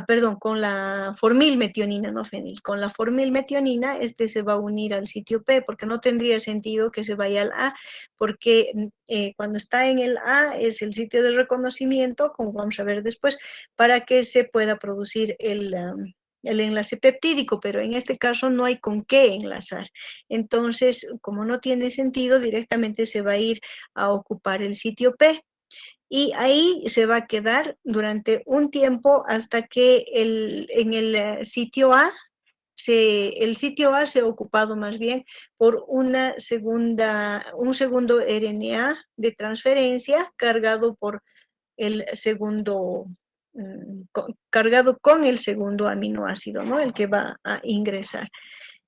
perdón, con la formilmetionina, no fenil, con la formilmetionina, este se va a unir al sitio P, porque no tendría sentido que se vaya al A, porque cuando está en el A es el sitio de reconocimiento, como vamos a ver después, para que se pueda producir el enlace peptídico, pero en este caso no hay con qué enlazar. Entonces, como no tiene sentido, directamente se va a ir a ocupar el sitio P y ahí se va a quedar durante un tiempo hasta que en el sitio A, el sitio A se ha ocupado más bien por un segundo RNA de transferencia cargado por el segundo, cargado con el segundo aminoácido, ¿no? El que va a ingresar.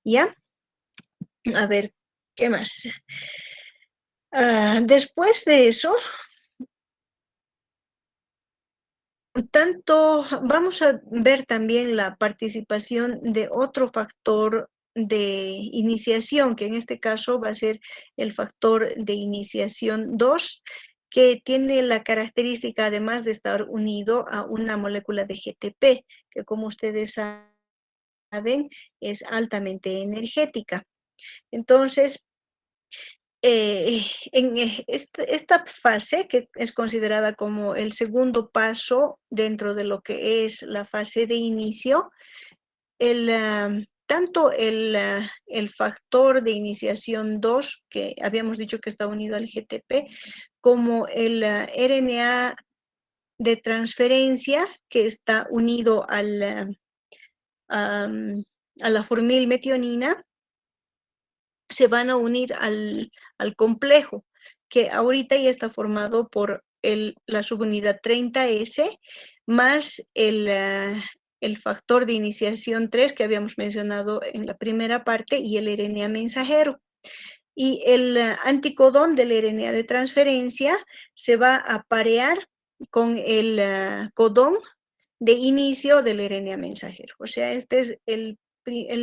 ¿Ya? A ver, ¿qué más? Después de eso, vamos a ver también la participación de otro factor de iniciación, que en este caso va a ser el factor de iniciación 2, que tiene la característica, además de estar unido a una molécula de GTP, que como ustedes saben, es altamente energética. Entonces, en esta fase, que es considerada como el segundo paso dentro de lo que es la fase de inicio, tanto el factor de iniciación 2, que habíamos dicho que está unido al GTP, como el RNA de transferencia, que está unido a la formilmetionina, se van a unir al complejo, que ahorita ya está formado por la subunidad 30S más el factor de iniciación 3 que habíamos mencionado en la primera parte y el RNA mensajero. Y el anticodón del RNA de transferencia se va a parear con el codón de inicio del RNA mensajero. O sea, este es el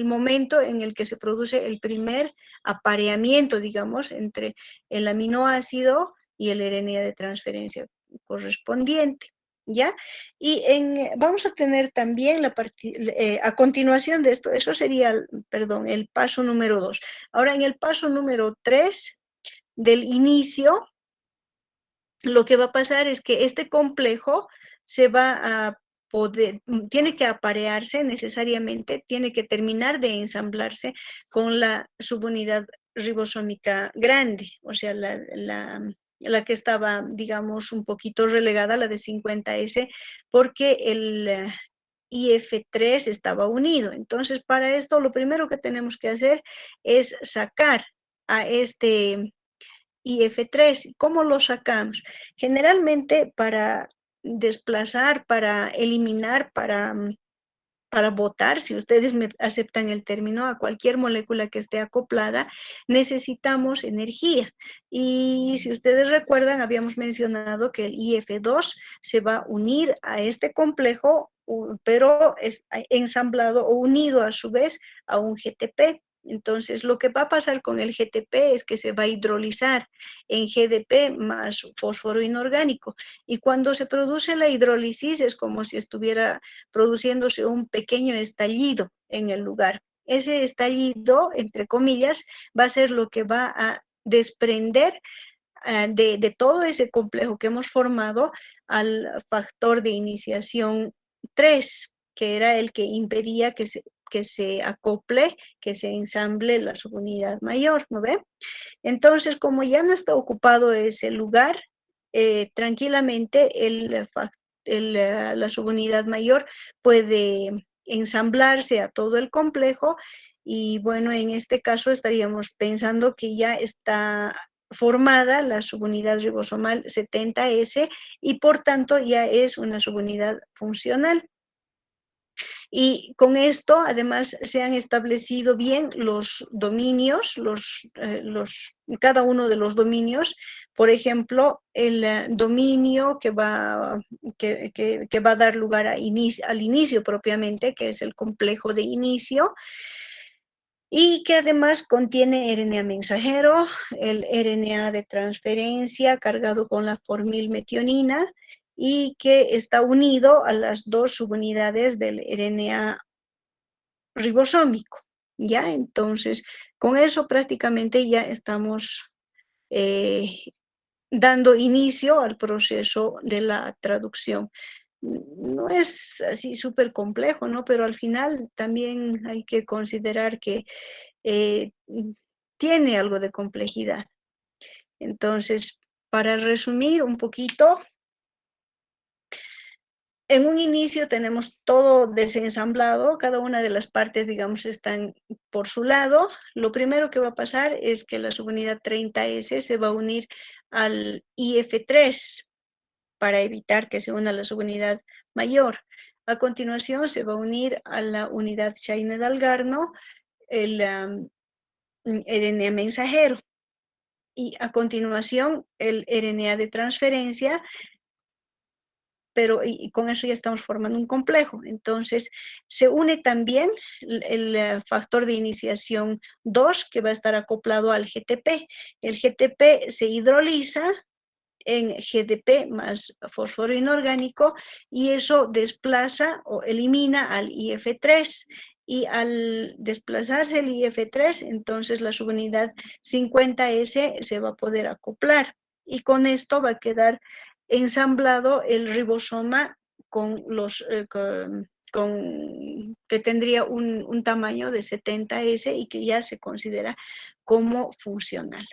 momento en el que se produce el primer apareamiento, digamos, entre el aminoácido y el RNA de transferencia correspondiente. ¿Ya? Y vamos a tener también a continuación de esto, eso sería, perdón, el paso número 2. Ahora, en el paso número 3 del inicio, lo que va a pasar es que este complejo se va a tiene que aparearse necesariamente, tiene que terminar de ensamblarse con la subunidad ribosómica grande, o sea, la que estaba, digamos, un poquito relegada, la de 50S, porque el IF3 estaba unido. Entonces, para esto, lo primero que tenemos que hacer es sacar a este IF3. ¿Cómo lo sacamos? Generalmente para desplazar, para eliminar, para botar, si ustedes me aceptan el término, a cualquier molécula que esté acoplada, necesitamos energía. Y si ustedes recuerdan, habíamos mencionado que el IF2 se va a unir a este complejo, pero es ensamblado o unido a su vez a un GTP. Entonces, lo que va a pasar con el GTP es que se va a hidrolizar en GDP más fósforo inorgánico. Y cuando se produce la hidrólisis es como si estuviera produciéndose un pequeño estallido en el lugar. Ese estallido, entre comillas, va a ser lo que va a desprender de todo ese complejo que hemos formado al factor de iniciación 3, que era el que impedía que se acople, que se ensamble la subunidad mayor, ¿no ve? Entonces, como ya no está ocupado ese lugar, tranquilamente la subunidad mayor puede ensamblarse a todo el complejo y bueno, en este caso estaríamos pensando que ya está formada la subunidad ribosomal 70S y por tanto ya es una subunidad funcional. Y con esto, además, se han establecido bien los dominios, cada uno de los dominios. Por ejemplo, el dominio que va a dar lugar al inicio propiamente, que es el complejo de inicio, y que además contiene RNA mensajero, el RNA de transferencia cargado con la formilmetionina y que está unido a las dos subunidades del RNA ribosómico, ¿ya? Entonces, con eso prácticamente ya estamos dando inicio al proceso de la traducción. No es así súper complejo, ¿no? Pero al final también hay que considerar que eh, tiene algo de complejidad. Entonces, para resumir un poquito, en un inicio tenemos todo desensamblado, cada una de las partes, digamos, están por su lado. Lo primero que va a pasar es que la subunidad 30S se va a unir al IF3 para evitar que se una la subunidad mayor. A continuación se va a unir a la unidad Scheiner-Dalgarno el RNA mensajero. Y a continuación el RNA de transferencia, pero y con eso ya estamos formando un complejo. Entonces, se une también el factor de iniciación 2, que va a estar acoplado al GTP. El GTP se hidroliza en GDP más fósforo inorgánico y eso desplaza o elimina al IF3. Y al desplazarse el IF3, entonces la subunidad 50S se va a poder acoplar. Y con esto va a quedar ensamblado el ribosoma que tendría un tamaño de 70S y que ya se considera como funcional.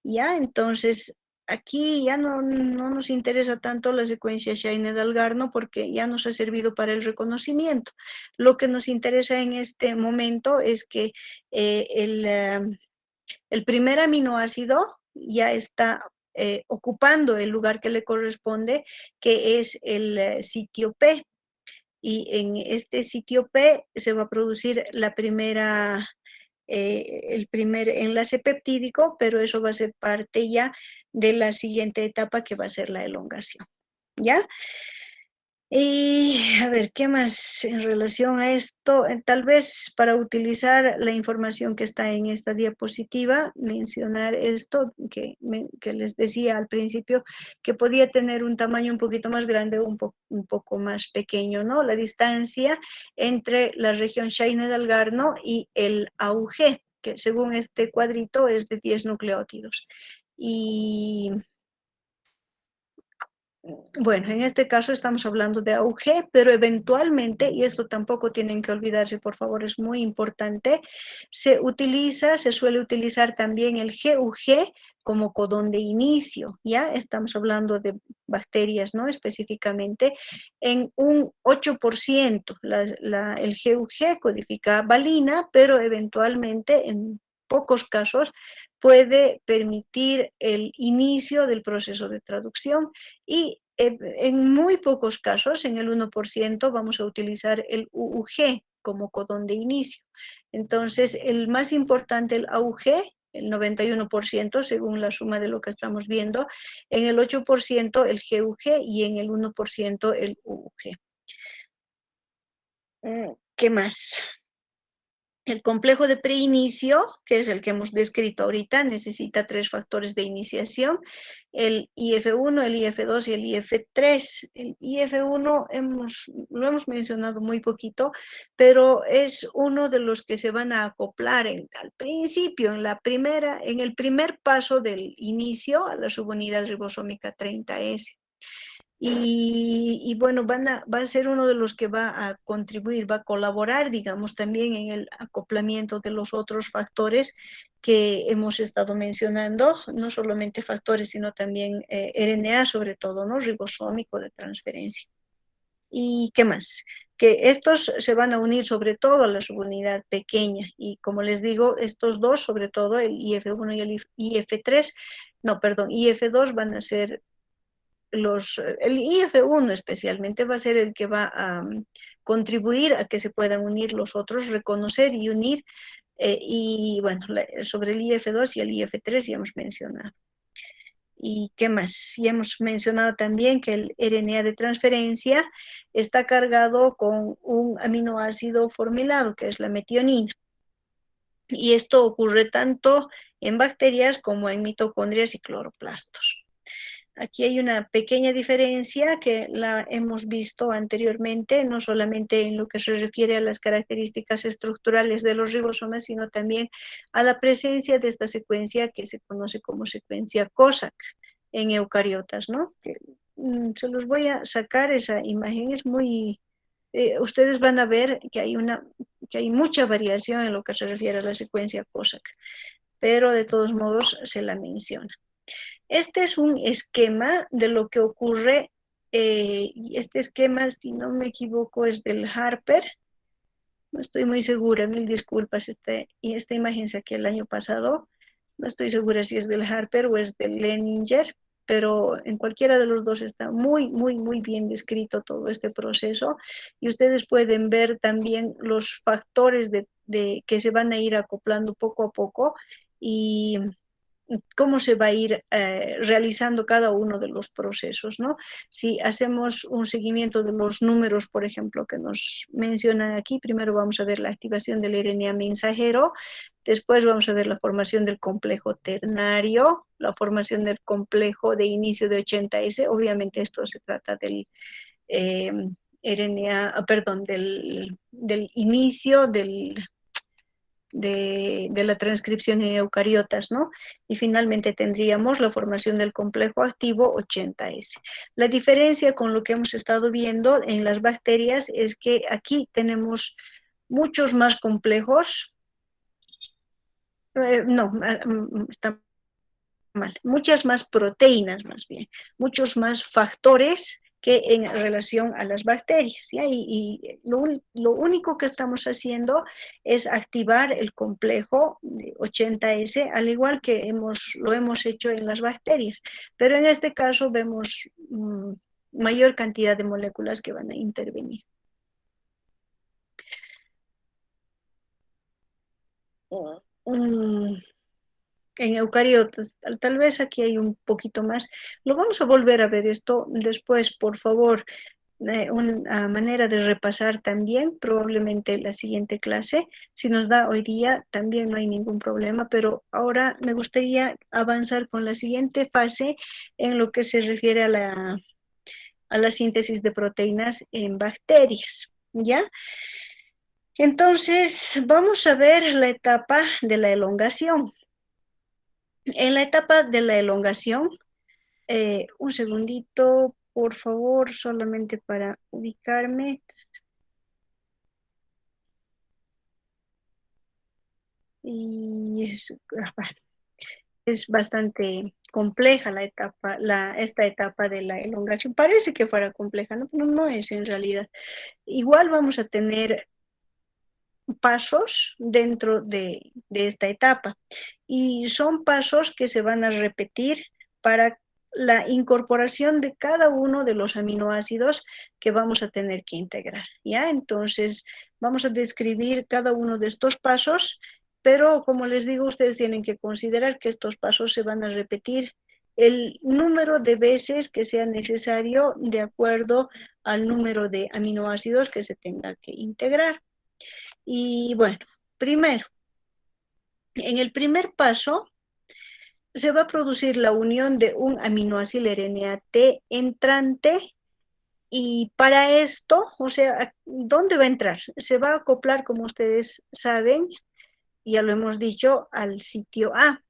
¿Ya? Entonces, aquí ya no nos interesa tanto la secuencia Scheiner-Dalgarno porque ya nos ha servido para el reconocimiento. Lo que nos interesa en este momento es que el primer aminoácido ya está ocupando el lugar que le corresponde, que es el sitio P. Y en este sitio P se va a producir el primer enlace peptídico, pero eso va a ser parte ya de la siguiente etapa que va a ser la elongación. ¿Ya? Y a ver, ¿qué más en relación a esto? Tal vez para utilizar la información que está en esta diapositiva, mencionar esto que les decía al principio, que podía tener un tamaño un poquito más grande o un poco más pequeño, ¿no? La distancia entre la región Scheiner-Dalgarno y el AUG, que según este cuadrito es de 10 nucleótidos. Y bueno, en este caso estamos hablando de AUG, pero eventualmente, y esto tampoco tienen que olvidarse, por favor, es muy importante, se suele utilizar también el GUG como codón de inicio, ¿ya? Estamos hablando de bacterias, ¿no? Específicamente, en un 8%. El GUG codifica valina, pero eventualmente, en pocos casos, puede permitir el inicio del proceso de traducción y En muy pocos casos, en el 1%, vamos a utilizar el UUG como codón de inicio. Entonces, el más importante, el AUG, el 91%, según la suma de lo que estamos viendo, en el 8% el GUG y en el 1% el UUG. ¿Qué más? El complejo de preinicio, que es el que hemos descrito ahorita, necesita 3 factores de iniciación, el IF1, el IF2 y el IF3. El IF1 lo hemos mencionado muy poquito, pero es uno de los que se van a acoplar al principio, en el primer paso del inicio a la subunidad ribosómica 30S. Bueno, va a ser uno de los que va a contribuir, va a colaborar, digamos, también en el acoplamiento de los otros factores que hemos estado mencionando, no solamente factores, sino también RNA, sobre todo, ¿no? Ribosómico de transferencia. ¿Y qué más? Que estos se van a unir sobre todo a la subunidad pequeña y como les digo, estos dos, sobre todo el IF1 y el IF3, no, perdón, IF2 van a ser el IF1 especialmente va a ser el que va a contribuir a que se puedan unir los otros, reconocer y unir, y bueno, sobre el IF2 y el IF3 ya hemos mencionado. ¿Y qué más? Ya hemos mencionado también que el RNA de transferencia está cargado con un aminoácido formilado, que es la metionina. Y esto ocurre tanto en bacterias como en mitocondrias y cloroplastos. Aquí hay una pequeña diferencia que la hemos visto anteriormente, no solamente en lo que se refiere a las características estructurales de los ribosomas, sino también a la presencia de esta secuencia que se conoce como secuencia COSAC en eucariotas, ¿no? Se los voy a sacar, esa imagen es muy... ustedes van a ver que hay mucha variación en lo que se refiere a la secuencia COSAC, pero de todos modos se la menciona. Este es un esquema de lo que ocurre, y este esquema, si no me equivoco, es del Harper. No estoy muy segura, mil disculpas, y esta imagen saqué el año pasado. No estoy segura si es del Harper o es del Leninger, pero en cualquiera de los dos está muy, muy, muy bien descrito todo este proceso. Y ustedes pueden ver también los factores que se van a ir acoplando poco a poco y cómo se va a ir realizando cada uno de los procesos, ¿no? Si hacemos un seguimiento de los números, por ejemplo, que nos mencionan aquí, primero vamos a ver la activación del RNA mensajero, después vamos a ver la formación del complejo ternario, la formación del complejo de inicio de 80S, obviamente esto se trata del RNA, perdón, del inicio de la transcripción en eucariotas, ¿no? Y finalmente tendríamos la formación del complejo activo 80S. La diferencia con lo que hemos estado viendo en las bacterias es que aquí tenemos muchos más complejos, no, está mal, muchas más proteínas más bien, muchos más factores que en relación a las bacterias. ¿Ya? Y lo único que estamos haciendo es activar el complejo 80S, al igual que lo hemos hecho en las bacterias. Pero en este caso vemos mayor cantidad de moléculas que van a intervenir. En eucariotas, tal vez aquí hay un poquito más. Lo vamos a volver a ver esto después, por favor. Una manera de repasar también, probablemente la siguiente clase. Si nos da hoy día, también no hay ningún problema, pero ahora me gustaría avanzar con la siguiente fase en lo que se refiere a la síntesis de proteínas en bacterias, ¿ya? Entonces, vamos a ver la etapa de la elongación. En la etapa de la elongación, un segundito, por favor, solamente para ubicarme. Y es bastante compleja esta etapa de la elongación. Parece que fuera compleja, ¿no? Pero no es en realidad. Igual vamos a tener pasos dentro de esta etapa y son pasos que se van a repetir para la incorporación de cada uno de los aminoácidos que vamos a tener que integrar, ¿ya? Entonces, vamos a describir cada uno de estos pasos, pero como les digo, ustedes tienen que considerar que estos pasos se van a repetir el número de veces que sea necesario de acuerdo al número de aminoácidos que se tenga que integrar. Y bueno, primero, en el primer paso, se va a producir la unión de un aminoácido RNA-T entrante y para esto, o sea, ¿dónde va a entrar? Se va a acoplar, como ustedes saben, ya lo hemos dicho, al sitio A,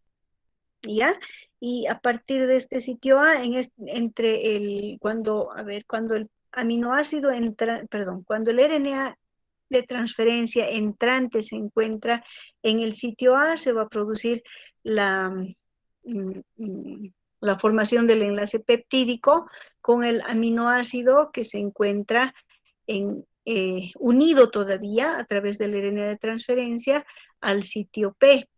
¿ya? Y a partir de este sitio A, entre cuando el aminoácido entra, perdón, cuando el RNA de transferencia entrante se encuentra en el sitio A, se va a producir la, mm, mm, la formación del enlace peptídico con el aminoácido que se encuentra unido todavía a través del RNA de transferencia al sitio P.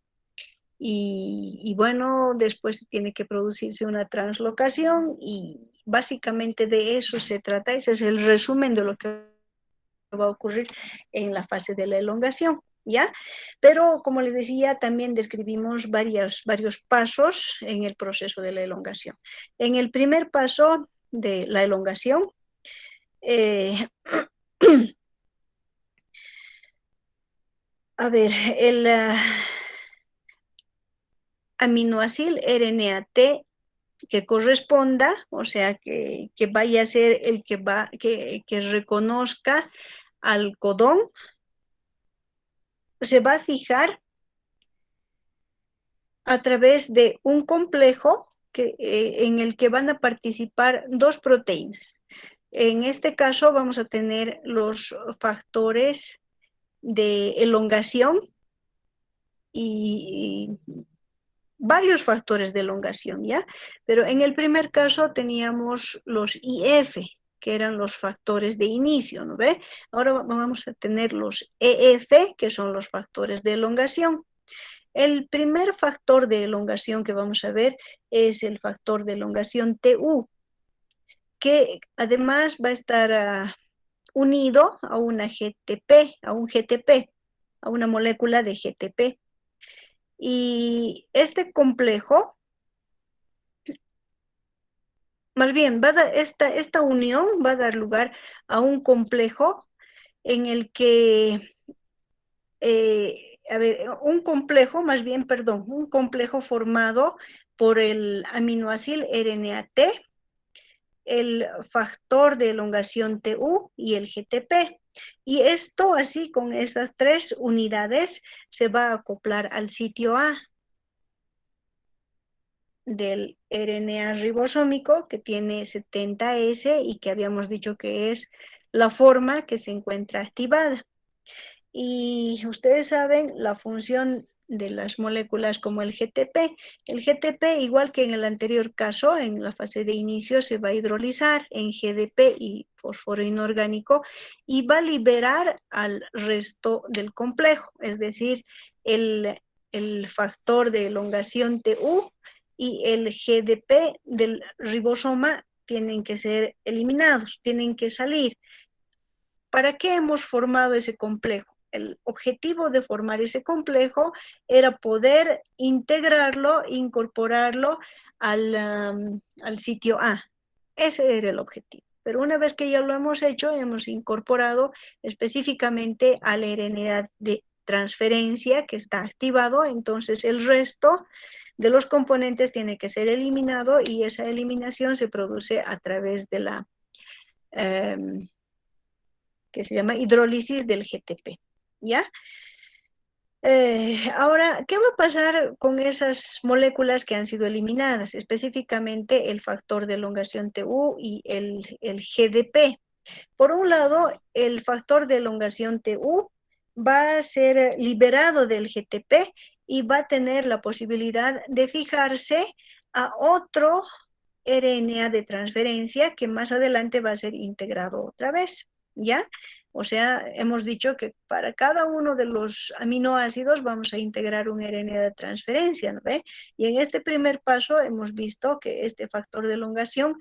Y bueno, después tiene que producirse una translocación y básicamente de eso se trata. Ese es el resumen de lo que va a ocurrir en la fase de la elongación, ¿ya? Pero como les decía, también describimos varios pasos en el proceso de la elongación. En el primer paso de la elongación, a ver, el aminoácido RNA-T que corresponda, o sea, que vaya a ser el que reconozca al codón, se va a fijar a través de un complejo en el que van a participar dos proteínas. En este caso vamos a tener los factores de elongación y varios factores de elongación, ¿ya? Pero en el primer caso teníamos los IF, que eran los factores de inicio, ¿no ve? Ahora vamos a tener los EF, que son los factores de elongación. El primer factor de elongación que vamos a ver es el factor de elongación TU, que además va a estar unido a una GTP, a un GTP, a una molécula de GTP. Y este complejo, más bien, esta unión va a dar lugar a un complejo en el que, un complejo, más bien, perdón, un complejo formado por el aminoácido RNA-T, el factor de elongación TU y el GTP. Y esto así, con estas tres unidades, se va a acoplar al sitio A del RNA ribosómico que tiene 70S y que habíamos dicho que es la forma que se encuentra activada. Y ustedes saben la función de las moléculas como el GTP. El GTP, igual que en el anterior caso, en la fase de inicio, se va a hidrolizar en GDP y fósforo inorgánico y va a liberar al resto del complejo, es decir, el factor de elongación TU y el GDP del ribosoma tienen que ser eliminados, tienen que salir. ¿Para qué hemos formado ese complejo? El objetivo de formar ese complejo era poder integrarlo, incorporarlo al sitio A. Ese era el objetivo. Pero una vez que ya lo hemos hecho, hemos incorporado específicamente al RNA de transferencia que está activado, entonces el resto de los componentes tiene que ser eliminado y esa eliminación se produce a través de la que se llama hidrólisis del GTP, ¿ya? Ahora, ¿qué va a pasar con esas moléculas que han sido eliminadas? Específicamente el factor de elongación TU y el GDP. Por un lado, el factor de elongación TU va a ser liberado del GTP y va a tener la posibilidad de fijarse a otro RNA de transferencia que más adelante va a ser integrado otra vez, ¿ya? O sea, hemos dicho que para cada uno de los aminoácidos vamos a integrar un RNA de transferencia, ¿no ve? Y en este primer paso hemos visto que este factor de elongación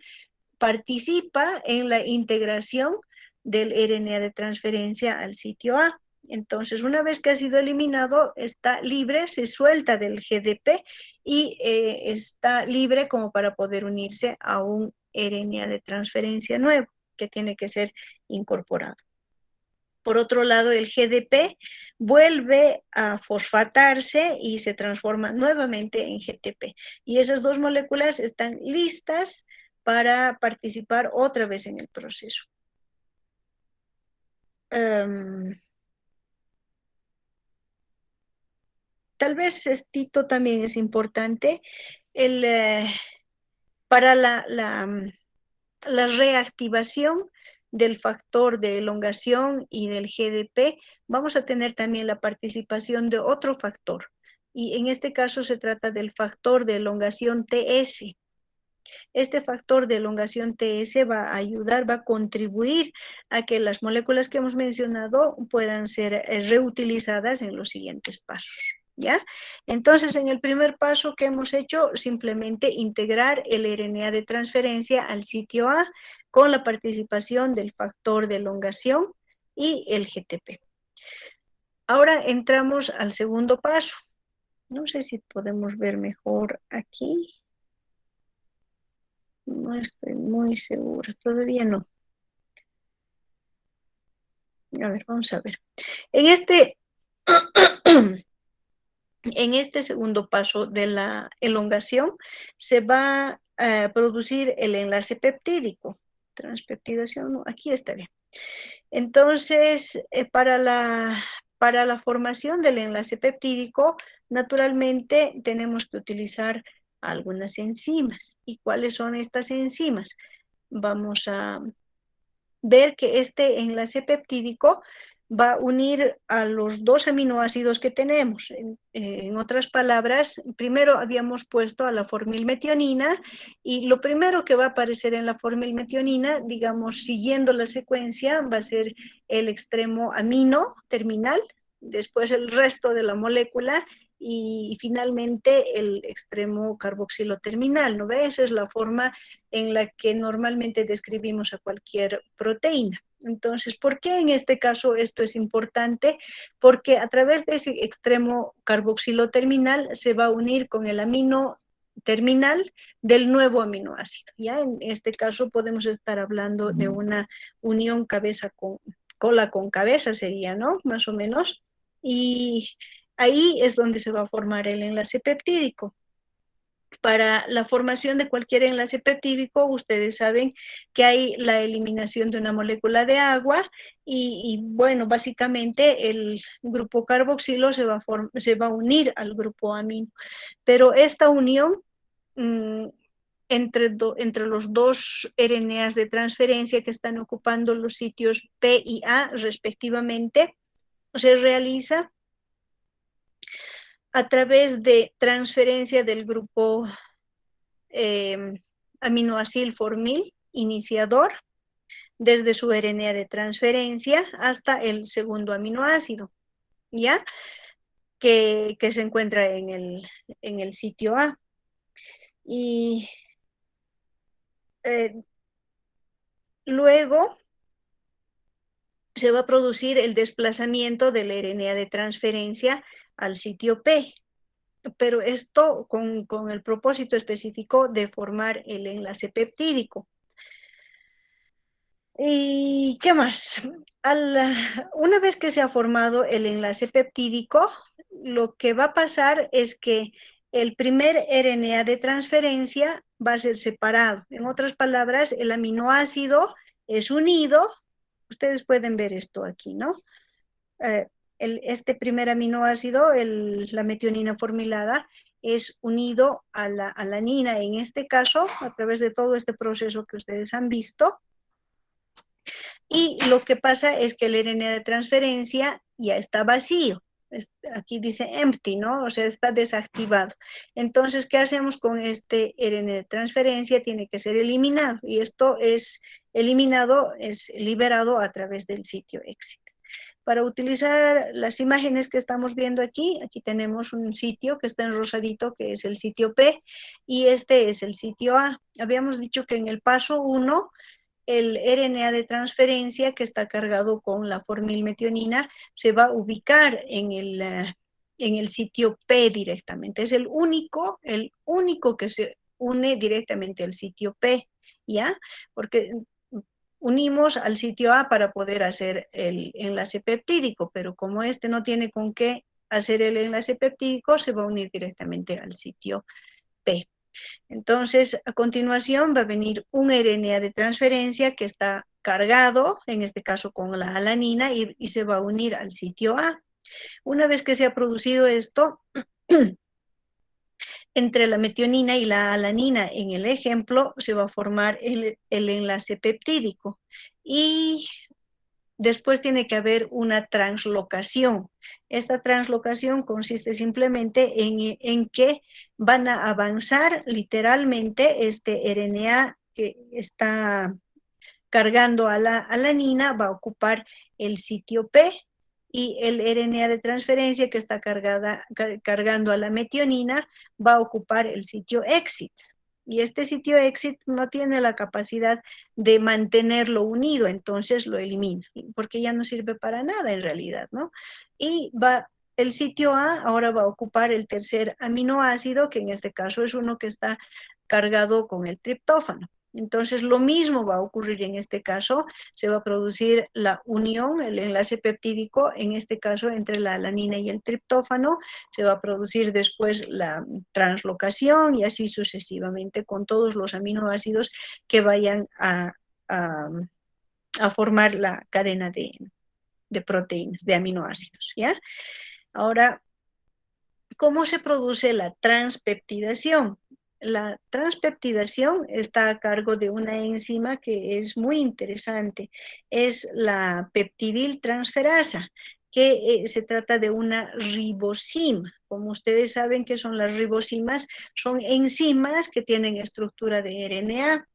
participa en la integración del RNA de transferencia al sitio A. Entonces, una vez que ha sido eliminado, está libre, se suelta del GDP y está libre como para poder unirse a un RNA de transferencia nuevo que tiene que ser incorporado. Por otro lado, el GDP vuelve a fosfatarse y se transforma nuevamente en GTP. Y esas dos moléculas están listas para participar otra vez en el proceso. Tal vez esto también es importante para la reactivación del factor de elongación y del GDP, vamos a tener también la participación de otro factor. Y en este caso se trata del factor de elongación TS. Este factor de elongación TS va a ayudar, va a contribuir a que las moléculas que hemos mencionado puedan ser reutilizadas en los siguientes pasos. ¿Ya? Entonces, en el primer paso que hemos hecho, simplemente integrar el RNA de transferencia al sitio A con la participación del factor de elongación y el GTP. Ahora entramos al segundo paso. No sé si podemos ver mejor aquí. No estoy muy segura, todavía no. A ver, vamos a ver. En este segundo paso de la elongación se va a producir el enlace peptídico. Transpeptidación, no, aquí está bien. Entonces, para la formación del enlace peptídico, naturalmente tenemos que utilizar algunas enzimas. ¿Y cuáles son estas enzimas? Vamos a ver que este enlace peptídico va a unir a los dos aminoácidos que tenemos. En otras palabras, primero habíamos puesto a la formilmetionina y lo primero que va a aparecer en la formilmetionina, digamos, siguiendo la secuencia, va a ser el extremo amino terminal, después el resto de la molécula y finalmente el extremo carboxilo terminal, ¿no ve? Esa es la forma en la que normalmente describimos a cualquier proteína. Entonces, ¿por qué en este caso esto es importante? Porque a través de ese extremo carboxilo terminal se va a unir con el amino terminal del nuevo aminoácido. Ya en este caso podemos estar hablando de una unión cola con cabeza sería, ¿no? Más o menos. Y ahí es donde se va a formar el enlace peptídico. Para la formación de cualquier enlace peptídico, ustedes saben que hay la eliminación de una molécula de agua y bueno, básicamente el grupo carboxilo se va a unir al grupo amino. Pero esta unión entre los dos RNAs de transferencia que están ocupando los sitios P y A respectivamente, se realiza a través de transferencia del grupo aminoacilformil iniciador desde su RNA de transferencia hasta el segundo aminoácido, ¿ya? Que se encuentra en el sitio A. Y luego se va a producir el desplazamiento del RNA de transferencia al sitio P, pero esto con el propósito específico de formar el enlace peptídico. ¿Y qué más? Una vez que se ha formado el enlace peptídico, lo que va a pasar es que el primer RNA de transferencia va a ser separado. En otras palabras, el aminoácido es unido. Ustedes pueden ver esto aquí, ¿no? Este primer aminoácido, la metionina formilada, es unido a la alanina, en este caso, a través de todo este proceso que ustedes han visto. Y lo que pasa es que el RNA de transferencia ya está vacío. Aquí dice empty, ¿no? O sea, está desactivado. Entonces, ¿qué hacemos con este RNA de transferencia? Tiene que ser eliminado y esto es eliminado, es liberado a través del sitio exit. Para utilizar las imágenes que estamos viendo aquí, aquí tenemos un sitio que está en rosadito, que es el sitio P, y este es el sitio A. Habíamos dicho que en el paso 1, el RNA de transferencia que está cargado con la formilmetionina se va a ubicar en el sitio P directamente. Es el único que se une directamente al sitio P, ¿ya? Porque unimos al sitio A para poder hacer el enlace peptídico, pero como este no tiene con qué hacer el enlace peptídico, se va a unir directamente al sitio P. Entonces, a continuación va a venir un RNA de transferencia que está cargado, en este caso con la alanina, y se va a unir al sitio A. Una vez que se ha producido esto, entre la metionina y la alanina, en el ejemplo, se va a formar el enlace peptídico. Y después tiene que haber una translocación. Esta translocación consiste simplemente en que van a avanzar literalmente este RNA que está cargando a la alanina, va a ocupar el sitio P, y el RNA de transferencia que está cargando a la metionina va a ocupar el sitio exit. Y este sitio exit no tiene la capacidad de mantenerlo unido, entonces lo elimina, porque ya no sirve para nada en realidad, ¿no? Y el sitio A ahora va a ocupar el tercer aminoácido, que en este caso es uno que está cargado con el triptófano. Entonces, lo mismo va a ocurrir en este caso, se va a producir la unión, el enlace peptídico, en este caso entre la alanina y el triptófano, se va a producir después la translocación y así sucesivamente con todos los aminoácidos que vayan a formar la cadena de proteínas, de aminoácidos, ¿ya? Ahora, ¿cómo se produce la transpeptidación? La transpeptidación está a cargo de una enzima que es muy interesante, es la peptidiltransferasa, que se trata de una ribosima. Como ustedes saben que son las ribosimas, son enzimas que tienen estructura de RNA.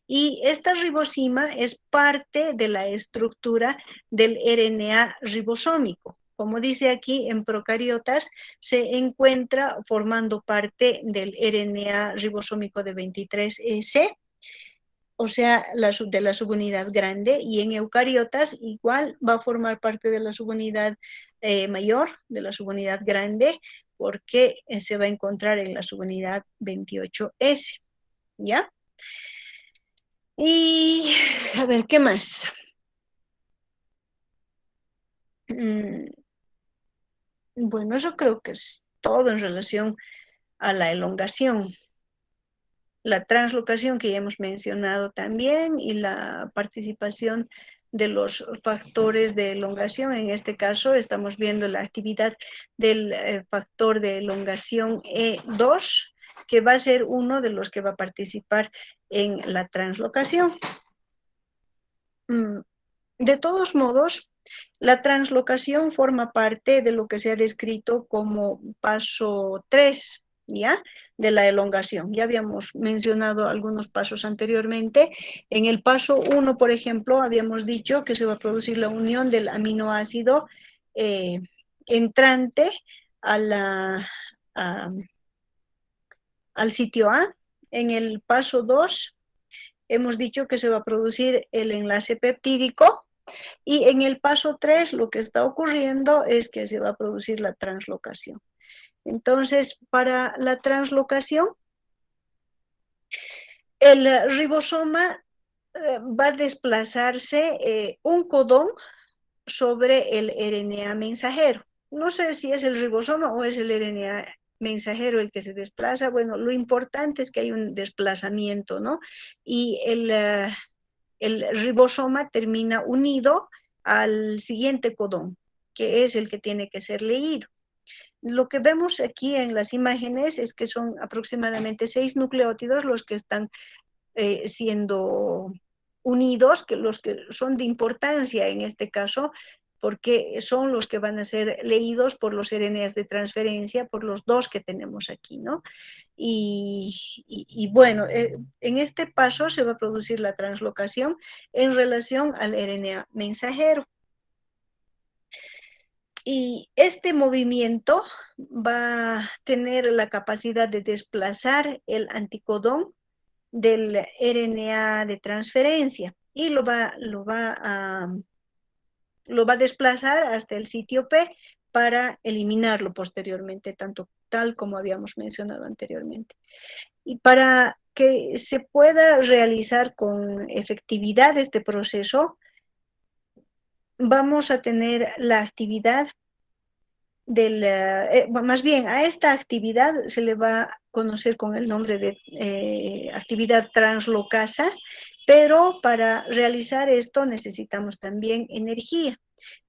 Y esta ribosima es parte de la estructura del RNA ribosómico. Como dice aquí, en procariotas se encuentra formando parte del RNA ribosómico de 23C, o sea, de la subunidad grande, y en eucariotas igual va a formar parte de la subunidad mayor, de la subunidad grande, porque se va a encontrar en la subunidad 28S, ¿ya? Y a ver, ¿qué más? Bueno, eso creo que es todo en relación a la elongación. La translocación que ya hemos mencionado también y la participación de los factores de elongación. En este caso estamos viendo la actividad del factor de elongación E2, que va a ser uno de los que va a participar en la translocación. De todos modos, la translocación forma parte de lo que se ha descrito como paso 3, ¿ya? De la elongación. Ya habíamos mencionado algunos pasos anteriormente. En el paso 1, por ejemplo, habíamos dicho que se va a producir la unión del aminoácido entrante a al sitio A. En el paso 2, hemos dicho que se va a producir el enlace peptídico. Y en el paso 3 lo que está ocurriendo es que se va a producir la translocación. Entonces, para la translocación, el ribosoma va a desplazarse un codón sobre el RNA mensajero. No sé si es el ribosoma o es el RNA mensajero el que se desplaza. Bueno, lo importante es que hay un desplazamiento, ¿no? Y el ribosoma termina unido al siguiente codón, que es el que tiene que ser leído. Lo que vemos aquí en las imágenes es que son aproximadamente 6 nucleótidos los que están siendo unidos, que los que son de importancia en este caso porque son los que van a ser leídos por los RNAs de transferencia, por los dos que tenemos aquí, ¿no? Y bueno, en este paso se va a producir la translocación en relación al RNA mensajero. Y este movimiento va a tener la capacidad de desplazar el anticodón del RNA de transferencia y lo va a desplazar hasta el sitio P para eliminarlo posteriormente, tal como habíamos mencionado anteriormente. Y para que se pueda realizar con efectividad este proceso, vamos a tener la actividad más bien a esta actividad se le va a conocer con el nombre de actividad translocasa, pero para realizar esto necesitamos también energía.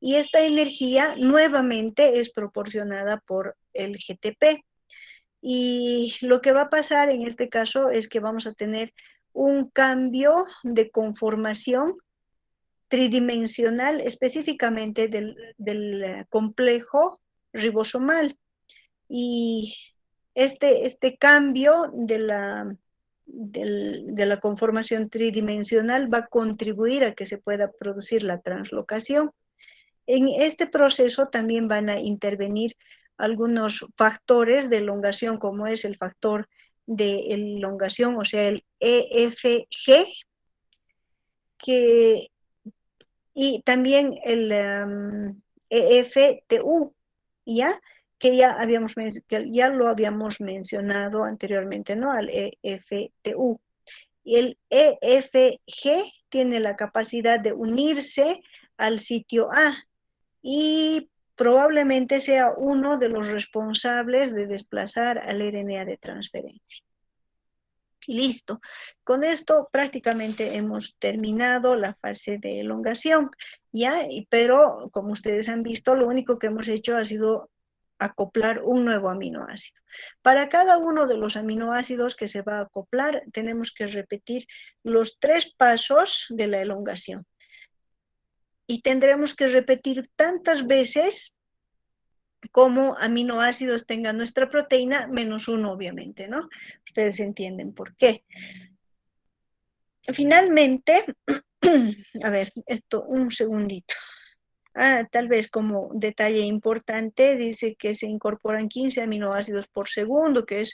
Y esta energía nuevamente es proporcionada por el GTP. Y lo que va a pasar en este caso es que vamos a tener un cambio de conformación tridimensional específicamente del complejo ribosomal. Y este cambio de la conformación tridimensional va a contribuir a que se pueda producir la translocación. En este proceso también van a intervenir algunos factores de elongación, como es el factor de elongación, o sea, el EFG, que y también el EFTU, ¿ya? Que ya lo habíamos mencionado anteriormente, ¿no? Al EFTU. Y el EFG tiene la capacidad de unirse al sitio A y probablemente sea uno de los responsables de desplazar al RNA de transferencia. Listo. Con esto prácticamente hemos terminado la fase de elongación, ¿ya? Pero como ustedes han visto, lo único que hemos hecho ha sido acoplar un nuevo aminoácido. Para cada uno de los aminoácidos que se va a acoplar, tenemos que repetir los 3 pasos de la elongación. Y tendremos que repetir tantas veces como aminoácidos tenga nuestra proteína, menos uno, obviamente, ¿no? Ustedes entienden por qué. Finalmente, a ver, esto, un segundito. Tal vez como detalle importante, dice que se incorporan 15 aminoácidos por segundo, que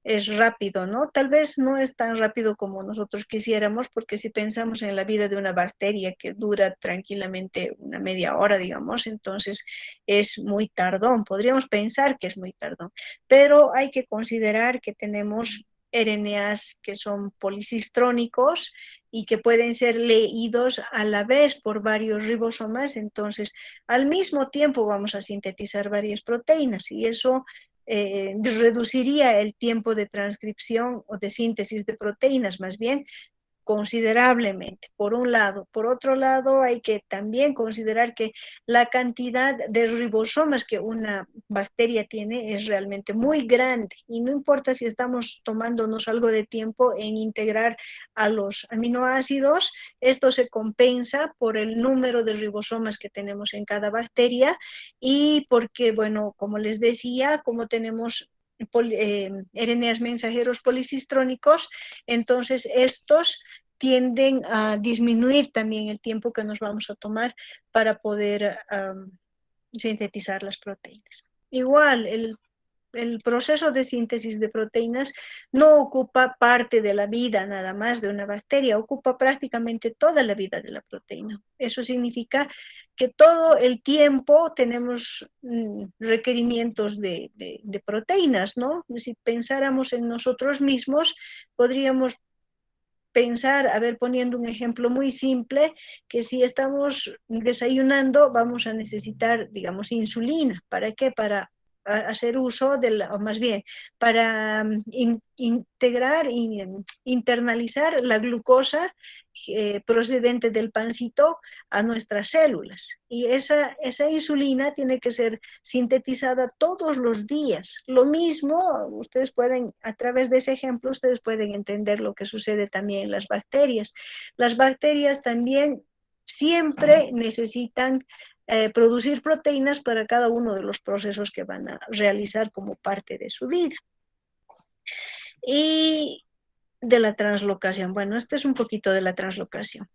es rápido, ¿no? Tal vez no es tan rápido como nosotros quisiéramos, porque si pensamos en la vida de una bacteria que dura tranquilamente una media hora, digamos, entonces es muy tardón. Podríamos pensar que es muy tardón, pero hay que considerar que tenemos RNAs que son policistrónicos y que pueden ser leídos a la vez por varios ribosomas, entonces al mismo tiempo vamos a sintetizar varias proteínas y eso reduciría el tiempo de transcripción o de síntesis de proteínas, más bien considerablemente, por un lado. Por otro lado, hay que también considerar que la cantidad de ribosomas que una bacteria tiene es realmente muy grande y no importa si estamos tomándonos algo de tiempo en integrar a los aminoácidos, esto se compensa por el número de ribosomas que tenemos en cada bacteria y porque, bueno, como les decía, como tenemos RNAs mensajeros policistrónicos, entonces estos tienden a disminuir también el tiempo que nos vamos a tomar para poder sintetizar las proteínas. Igual, el proceso de síntesis de proteínas no ocupa parte de la vida nada más de una bacteria, ocupa prácticamente toda la vida de la proteína. Eso significa que todo el tiempo tenemos requerimientos de proteínas, ¿no? Si pensáramos en nosotros mismos, podríamos pensar, a ver, poniendo un ejemplo muy simple, que si estamos desayunando vamos a necesitar, digamos, insulina. ¿Para qué? Para hacer uso o más bien, para integrar y internalizar la glucosa procedente del pancito a nuestras células. Y esa insulina tiene que ser sintetizada todos los días. Lo mismo, ustedes pueden, a través de ese ejemplo, ustedes pueden entender lo que sucede también en las bacterias. Las bacterias también siempre necesitan producir proteínas para cada uno de los procesos que van a realizar como parte de su vida. Y de la translocación. Bueno, este es un poquito de la translocación.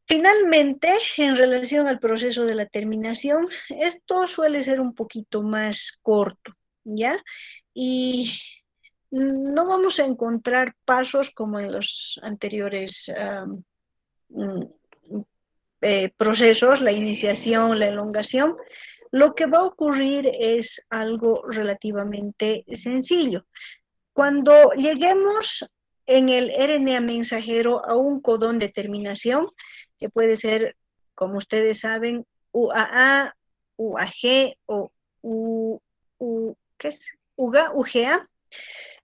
Finalmente, en relación al proceso de la terminación, esto suele ser un poquito más corto, ¿ya? Y no vamos a encontrar pasos como en los anteriores procesos, la iniciación, la elongación. Lo que va a ocurrir es algo relativamente sencillo. Cuando lleguemos en el RNA mensajero a un codón de terminación, que puede ser, como ustedes saben, UAA, UAG o ¿qué es? UGA, UGA.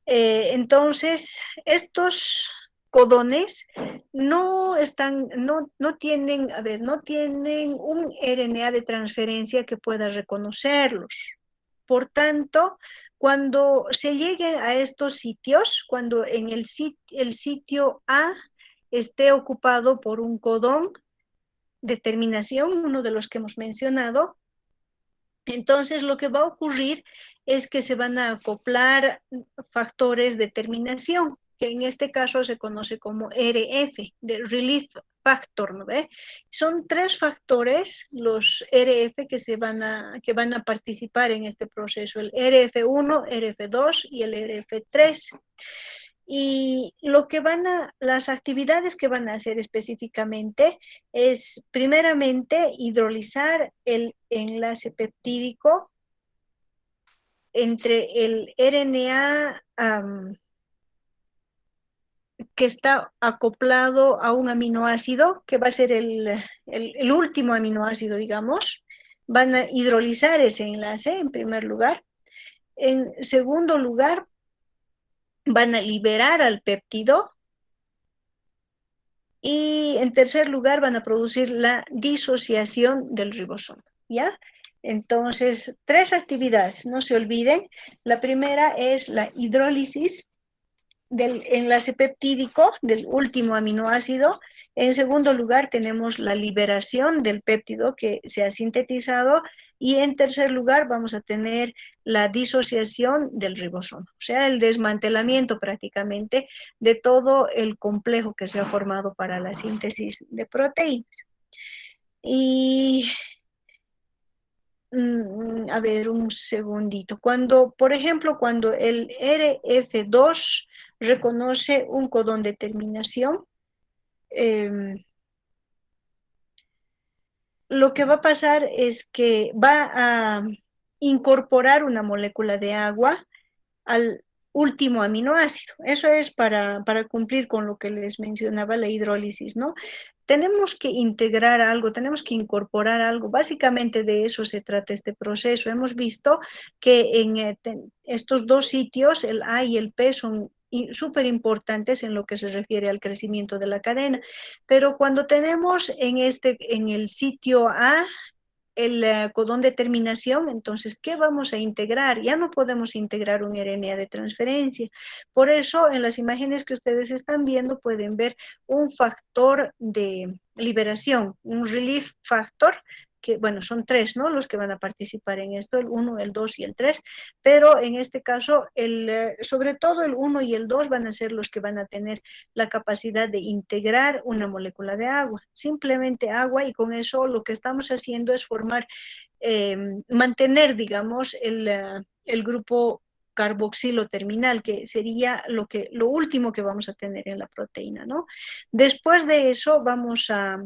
Entonces, estos codones no tienen, a ver, no tienen un RNA de transferencia que pueda reconocerlos. Por tanto, cuando se llegue a estos sitios, cuando en el sitio A esté ocupado por un codón de terminación, uno de los que hemos mencionado, entonces lo que va a ocurrir es que se van a acoplar factores de terminación, que en este caso se conoce como RF, de Relief Factor, ¿no ve? Son 3 factores, los RF que van a participar en este proceso, el RF1, RF2 y el RF3. Y las actividades que van a hacer específicamente es, primeramente, hidrolizar el enlace peptídico entre el RNA que está acoplado a un aminoácido, que va a ser el último aminoácido, digamos. Van a hidrolizar ese enlace, en primer lugar. En segundo lugar, van a liberar al péptido. Y en tercer lugar, van a producir la disociación del ribosoma, ¿ya? Entonces, 3 actividades, no se olviden. La primera es la hidrólisis del enlace peptídico del último aminoácido. En segundo lugar, tenemos la liberación del péptido que se ha sintetizado. Y en tercer lugar, vamos a tener la disociación del ribosoma, o sea, el desmantelamiento prácticamente de todo el complejo que se ha formado para la síntesis de proteínas. Y a ver, un segundito. Por ejemplo, cuando el RF2 reconoce un codón de terminación, lo que va a pasar es que va a incorporar una molécula de agua al último aminoácido. Eso es para cumplir con lo que les mencionaba la hidrólisis, ¿no? Tenemos que integrar algo, tenemos que incorporar algo. Básicamente de eso se trata este proceso. Hemos visto que en estos 2 sitios, el A y el P, son súper importantes en lo que se refiere al crecimiento de la cadena. Pero cuando tenemos en el sitio A el codón de terminación, entonces, ¿qué vamos a integrar? Ya no podemos integrar un RNA de transferencia. Por eso, en las imágenes que ustedes están viendo, pueden ver un factor de liberación, un relief factor, que, bueno, son 3, ¿no? Los que van a participar en esto, el 1, el 2 y el 3, pero en este caso, sobre todo el 1 y el 2 van a ser los que van a tener la capacidad de integrar una molécula de agua, simplemente agua, y con eso lo que estamos haciendo es mantener, digamos, el grupo carboxilo terminal, que sería lo último que vamos a tener en la proteína, ¿no? Después de eso vamos a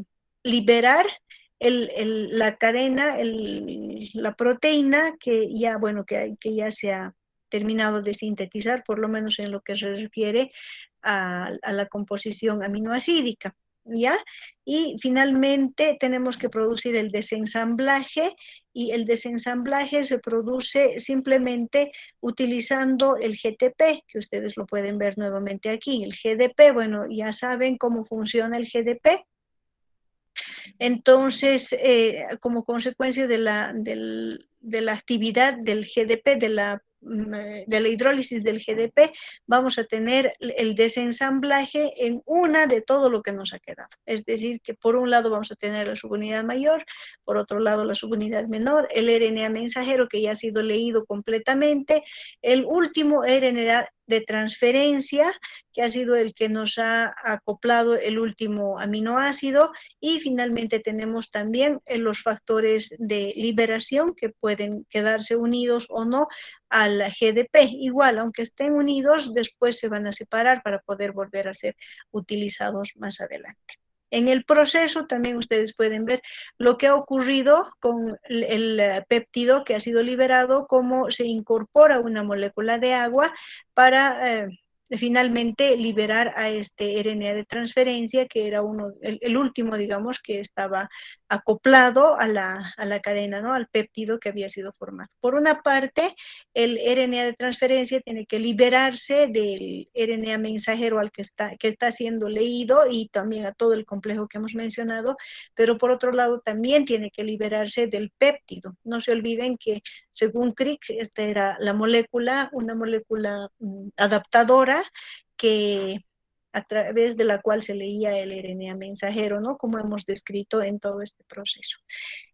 liberar la cadena, la proteína que ya, bueno, que ya se ha terminado de sintetizar, por lo menos en lo que se refiere a la composición aminoacídica, ¿ya? Y finalmente tenemos que producir el desensamblaje, y el desensamblaje se produce simplemente utilizando el GTP, que ustedes lo pueden ver nuevamente aquí. El GDP, bueno, ya saben cómo funciona el GDP. Entonces, como consecuencia de la actividad del GDP, de la hidrólisis del GDP, vamos a tener el desensamblaje en una de todo lo que nos ha quedado. Es decir, que por un lado vamos a tener la subunidad mayor, por otro lado la subunidad menor, el RNA mensajero que ya ha sido leído completamente, el último RNA de transferencia, que ha sido el que nos ha acoplado el último aminoácido, y finalmente tenemos también los factores de liberación que pueden quedarse unidos o no al GDP. Igual, aunque estén unidos, después se van a separar para poder volver a ser utilizados más adelante. En el proceso también ustedes pueden ver lo que ha ocurrido con el péptido que ha sido liberado, cómo se incorpora una molécula de agua para finalmente liberar a este RNA de transferencia, que era el último, digamos, que estaba acoplado a la cadena, ¿no? Al péptido que había sido formado. Por una parte, el RNA de transferencia tiene que liberarse del RNA mensajero que está siendo leído, y también a todo el complejo que hemos mencionado, pero por otro lado también tiene que liberarse del péptido. No se olviden que según Crick, esta era la molécula, una molécula adaptadora que a través de la cual se leía el RNA mensajero, ¿no? Como hemos descrito en todo este proceso.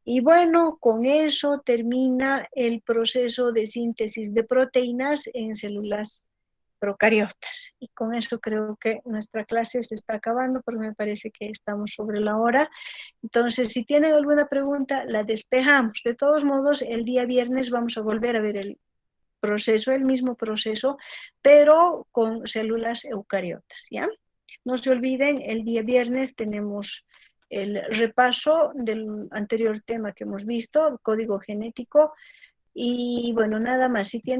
Y bueno, con eso termina el proceso de síntesis de proteínas en células procariotas. Y con eso creo que nuestra clase se está acabando, porque me parece que estamos sobre la hora. Entonces, si tienen alguna pregunta, la despejamos. De todos modos, el día viernes vamos a volver a ver el proceso, el mismo proceso, pero con células eucariotas, ¿ya? No se olviden, el día viernes tenemos el repaso del anterior tema que hemos visto, código genético, y bueno, nada más. Si tienen